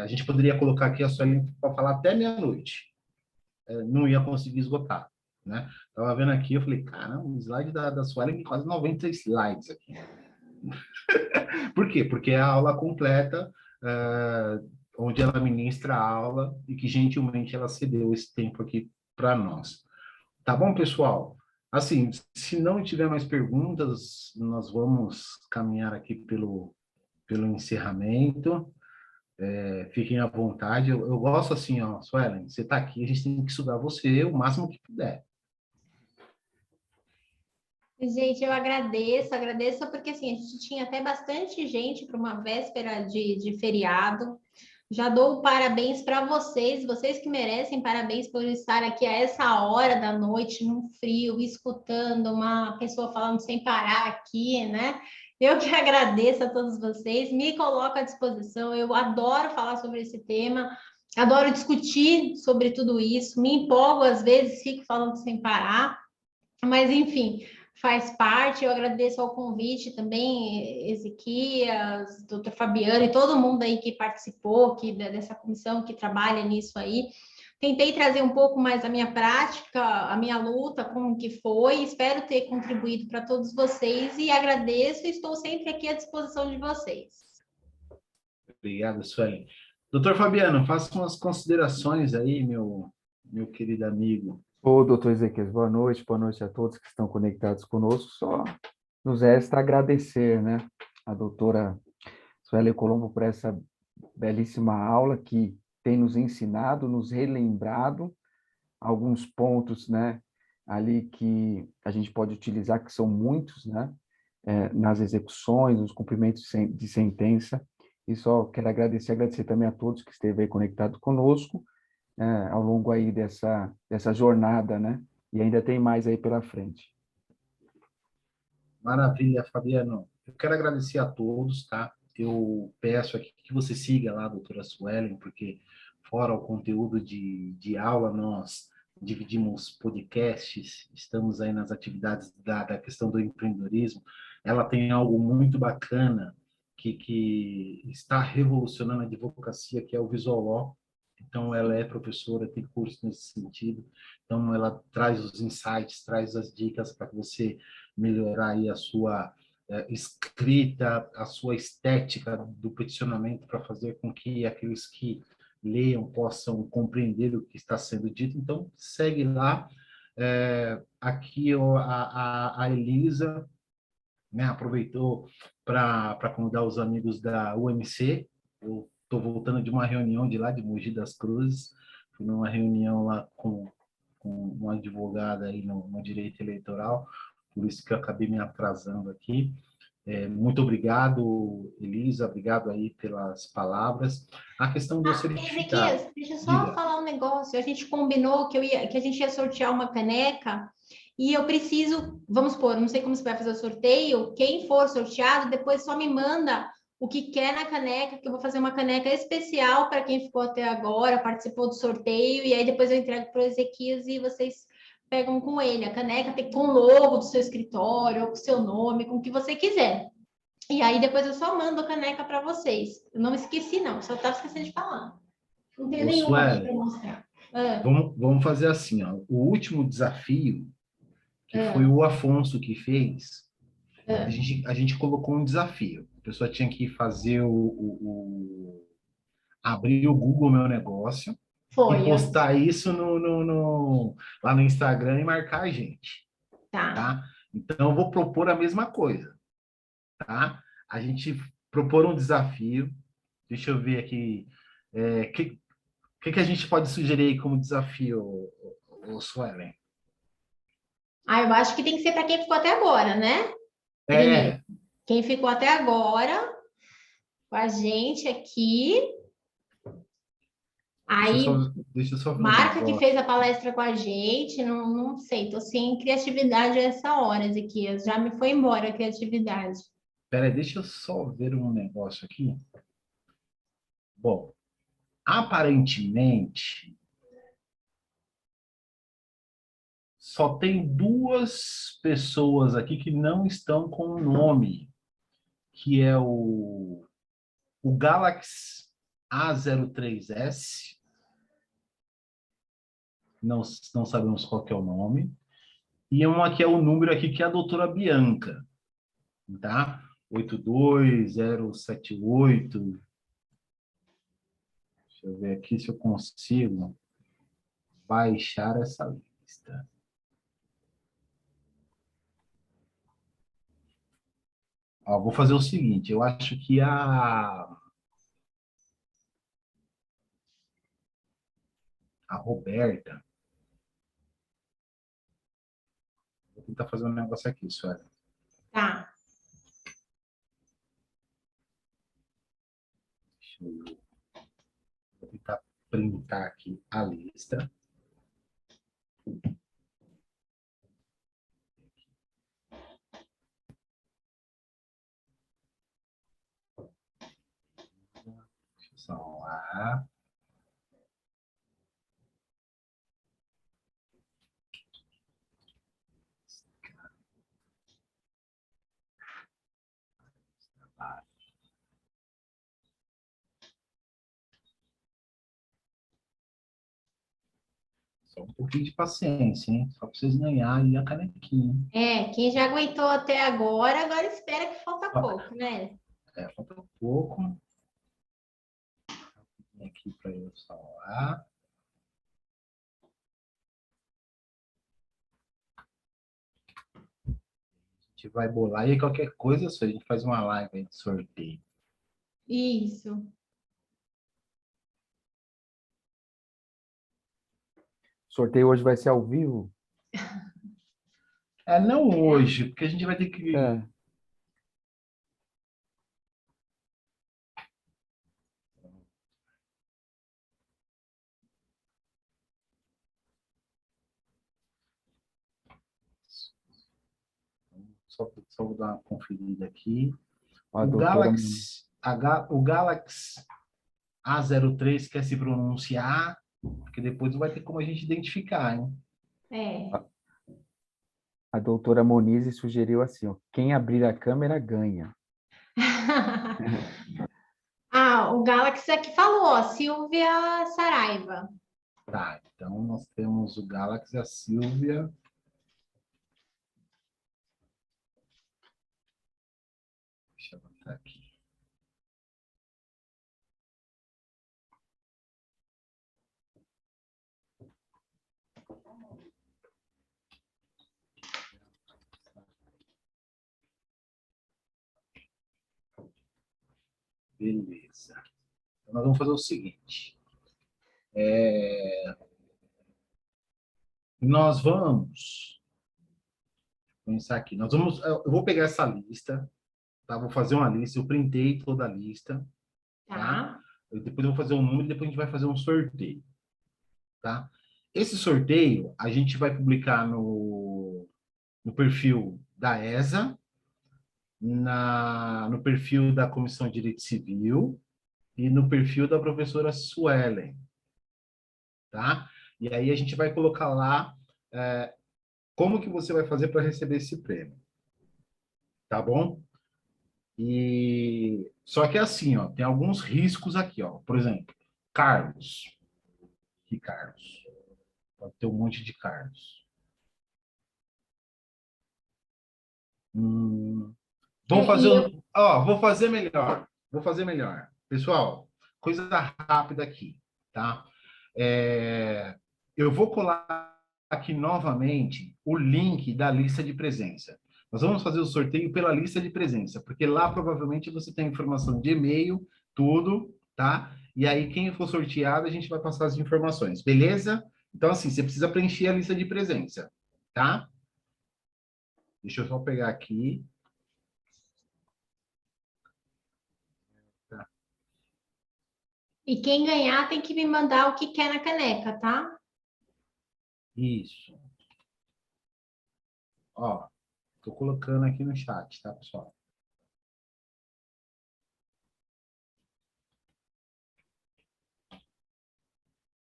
A gente poderia colocar aqui a Suelen para falar até meia-noite, não ia conseguir esgotar, né? Estava vendo aqui, eu falei, caramba, o slide da Suelen tem quase 90 slides aqui. Por quê? Porque é a aula completa, onde ela ministra a aula e que gentilmente ela cedeu esse tempo aqui para nós. Tá bom, pessoal? Assim, se não tiver mais perguntas, nós vamos caminhar aqui pelo encerramento. Fiquem à vontade. Eu gosto assim, ó, Suelen, você está aqui, a gente tem que estudar você o máximo que puder. Gente, eu agradeço, porque assim, a gente tinha até bastante gente para uma véspera de feriado. Já dou parabéns para vocês que merecem parabéns por estar aqui a essa hora da noite, no frio, escutando uma pessoa falando sem parar aqui, né? Eu que agradeço a todos vocês, me coloco à disposição, eu adoro falar sobre esse tema, adoro discutir sobre tudo isso, me empolgo às vezes, fico falando sem parar, mas enfim, faz parte. Eu agradeço ao convite também, Ezequias, doutor Fabiano e todo mundo aí que participou dessa comissão que trabalha nisso aí. Tentei trazer um pouco mais a minha prática, a minha luta, como que foi. Espero ter contribuído para todos vocês e agradeço e estou sempre aqui à disposição de vocês. Obrigado, Suelen. Doutor Fabiano, faça umas considerações aí, meu querido amigo. Ô, doutor Ezequiel, boa noite a todos que estão conectados conosco. Só nos resta agradecer, né, a doutora Sueli Colombo por essa belíssima aula que tem nos ensinado, nos relembrado alguns pontos, né, ali que a gente pode utilizar, que são muitos, né, nas execuções, nos cumprimentos de sentença. E só quero agradecer também a todos que esteve aí conectado conosco, ao longo aí dessa jornada, né? E ainda tem mais aí pela frente. Maravilha, Fabiano. Eu quero agradecer a todos, tá? Eu peço aqui que você siga lá a doutora Suelen, porque fora o conteúdo de aula, nós dividimos podcasts, estamos aí nas atividades da questão do empreendedorismo. Ela tem algo muito bacana que está revolucionando a advocacia, que é o Visual Law. Então, ela é professora, tem curso nesse sentido. Então, ela traz os insights, traz as dicas para que você melhorar aí a sua escrita, a sua estética do peticionamento para fazer com que aqueles que leiam possam compreender o que está sendo dito. Então, segue lá. Aqui a Elisa, né, aproveitou para convidar os amigos da UMC. Eu estou voltando de uma reunião de lá, de Mogi das Cruzes. Fui numa reunião lá com uma advogada aí no direito eleitoral, por isso que eu acabei me atrasando aqui. Muito obrigado, Elisa, obrigado aí pelas palavras. A questão do certificado. Ezequias, deixa eu só falar um negócio. A gente combinou que a gente ia sortear uma caneca e eu preciso, vamos supor, não sei como você vai fazer o sorteio, quem for sorteado, depois só me manda o que quer na caneca, que eu vou fazer uma caneca especial para quem ficou até agora, participou do sorteio, e aí depois eu entrego para o Ezequias e vocês pegam com ele. A caneca tem com o logo do seu escritório, ou com o seu nome, com o que você quiser. E aí depois eu só mando a caneca para vocês. Eu não esqueci, não, só estava esquecendo de falar. Não tenho nenhuma aqui para mostrar. Vamos fazer assim, ó. O último desafio, que foi o Afonso que fez, a gente colocou um desafio. A pessoa tinha que fazer abrir o Google Meu Negócio e postar isso lá no Instagram e marcar a gente. Tá? Então, eu vou propor a mesma coisa. Tá? A gente propor um desafio. Deixa eu ver aqui. Que a gente pode sugerir aí como desafio, Suelen? Eu acho que tem que ser para quem ficou até agora, né? Primeiro, quem ficou até agora com a gente aqui. Aí, deixa eu só marca que fez a palestra com a gente. Não sei, tô sem criatividade a essa hora, Ezequias. Já me foi embora a criatividade. Peraí, deixa eu só ver um negócio aqui. Bom, aparentemente, só tem 2 pessoas aqui que não estão com o nome, que é o Galaxy A03S, não sabemos qual que é o nome, e uma que é o número aqui, que é a doutora Bianca, tá? 82078. Deixa eu ver aqui se eu consigo baixar essa lista. Vou fazer o seguinte, eu acho que a Roberta. Vou tentar fazer um negócio aqui, Suelen. Tá. Deixa eu... Vou tentar printar aqui a lista. Deixa eu salvar. Só um pouquinho de paciência, hein? Só para vocês ganharem a canequinha. Quem já aguentou até agora espera que falta pouco, né? Falta um pouco. Aqui para eu salvar. A gente vai bolar e qualquer coisa, a gente faz uma live aí de sorteio. Isso. O sorteio hoje vai ser ao vivo? Não hoje, porque a gente vai ter que... Só vou dar uma conferida aqui. O Galaxy A03 quer se pronunciar, porque depois não vai ter como a gente identificar, hein? A doutora Monize sugeriu assim, ó, quem abrir a câmera ganha. O Galaxy aqui falou, ó, Silvia Saraiva. Tá, então nós temos o Galaxy, a Silvia. Deixa eu botar aqui. Beleza. Então, nós vamos fazer o seguinte. Nós vamos pensar aqui. Eu vou pegar essa lista, tá? Vou fazer uma lista. Eu printei toda a lista, tá? Depois eu vou fazer um número e depois a gente vai fazer um sorteio, tá? Esse sorteio a gente vai publicar no perfil da ESA, no perfil da Comissão de Direito Civil e no perfil da professora Suelen, tá? E aí a gente vai colocar lá como que você vai fazer para receber esse prêmio, tá bom? E só que assim, ó, tem alguns riscos aqui, ó. Por exemplo, Carlos. Que Carlos? Pode ter um monte de Carlos. Vou fazer melhor. Vou fazer melhor. Pessoal, coisa rápida aqui, tá? Eu vou colar aqui novamente o link da lista de presença. Nós vamos fazer o sorteio pela lista de presença, porque lá provavelmente você tem informação de e-mail, tudo, tá? E aí quem for sorteado, a gente vai passar as informações, beleza? Então, assim, você precisa preencher a lista de presença, tá? Deixa eu só pegar aqui. E quem ganhar tem que me mandar o que quer na caneca, tá? Isso. Ó, tô colocando aqui no chat, tá, pessoal?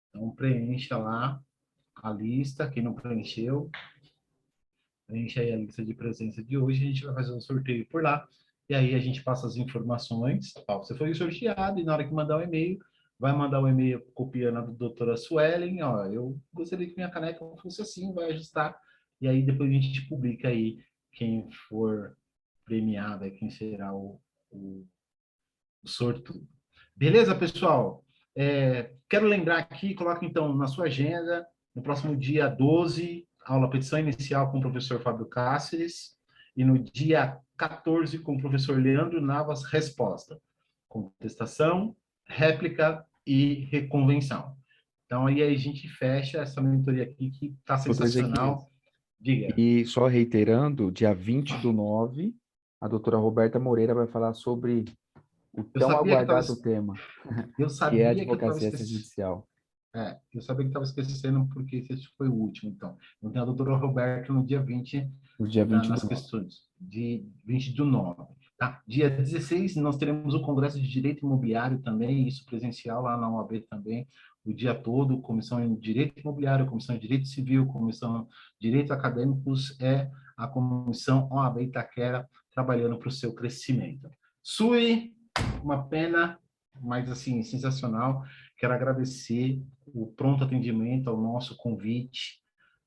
Então, preencha lá a lista, quem não preencheu. Preencha aí a lista de presença de hoje, a gente vai fazer um sorteio por lá. E aí a gente passa as informações. Ó, você foi sorteado e na hora que mandar o e-mail, vai mandar o e-mail copiando a doutora Suelen. Ó, eu gostaria que minha caneca fosse assim, vai ajustar. E aí depois a gente publica aí quem for premiado, quem será o sortudo. Beleza, pessoal? Quero lembrar aqui, coloca então na sua agenda, no próximo dia 12, aula petição inicial com o professor Fábio Cáceres, e no dia 14 com o professor Leandro Navas, resposta, contestação, réplica e reconvenção. Então, aí a gente fecha essa mentoria aqui, que está Doutor Ezequiel, sensacional. Diga. e só reiterando, dia 20/9, a doutora Roberta Moreira vai falar sobre o Eu tão sabia que estava aguardado tema, eu que é a sabia que eu estava advocacia esquecendo. extrajudicial, Eu sabia que estava esquecendo, porque esse foi o último, então. Eu tenho a doutora Roberta no dia 20, no dia 20 nas do 9. questões de 20/9. Tá? Dia 16, nós teremos o Congresso de Direito Imobiliário também, isso presencial lá na UAB também, o dia todo, Comissão de Direito Imobiliário, Comissão de Direito Civil, Comissão de Direito Acadêmicos, é a Comissão OAB Itaquera, trabalhando para o seu crescimento. Sui, uma pena, mas assim, sensacional. Quero agradecer o pronto atendimento ao nosso convite,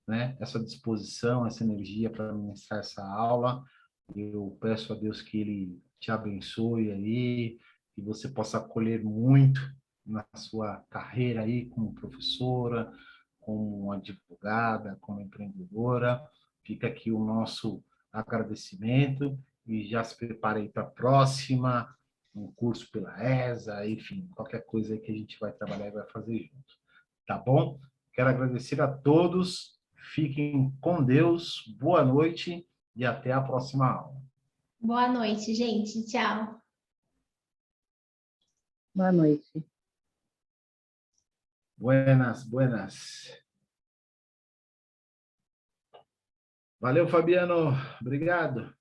né? Essa disposição, essa energia para ministrar essa aula. Eu peço a Deus que Ele te abençoe aí, que você possa colher muito na sua carreira aí como professora, como advogada, como empreendedora. Fica aqui o nosso agradecimento e já se prepare aí para a próxima, um curso pela ESA, enfim, qualquer coisa aí que a gente vai trabalhar e vai fazer junto. Tá bom? Quero agradecer a todos. Fiquem com Deus. Boa noite e até a próxima aula. Boa noite, gente. Tchau. Boa noite. Buenas, buenas. Valeu, Fabiano. Obrigado.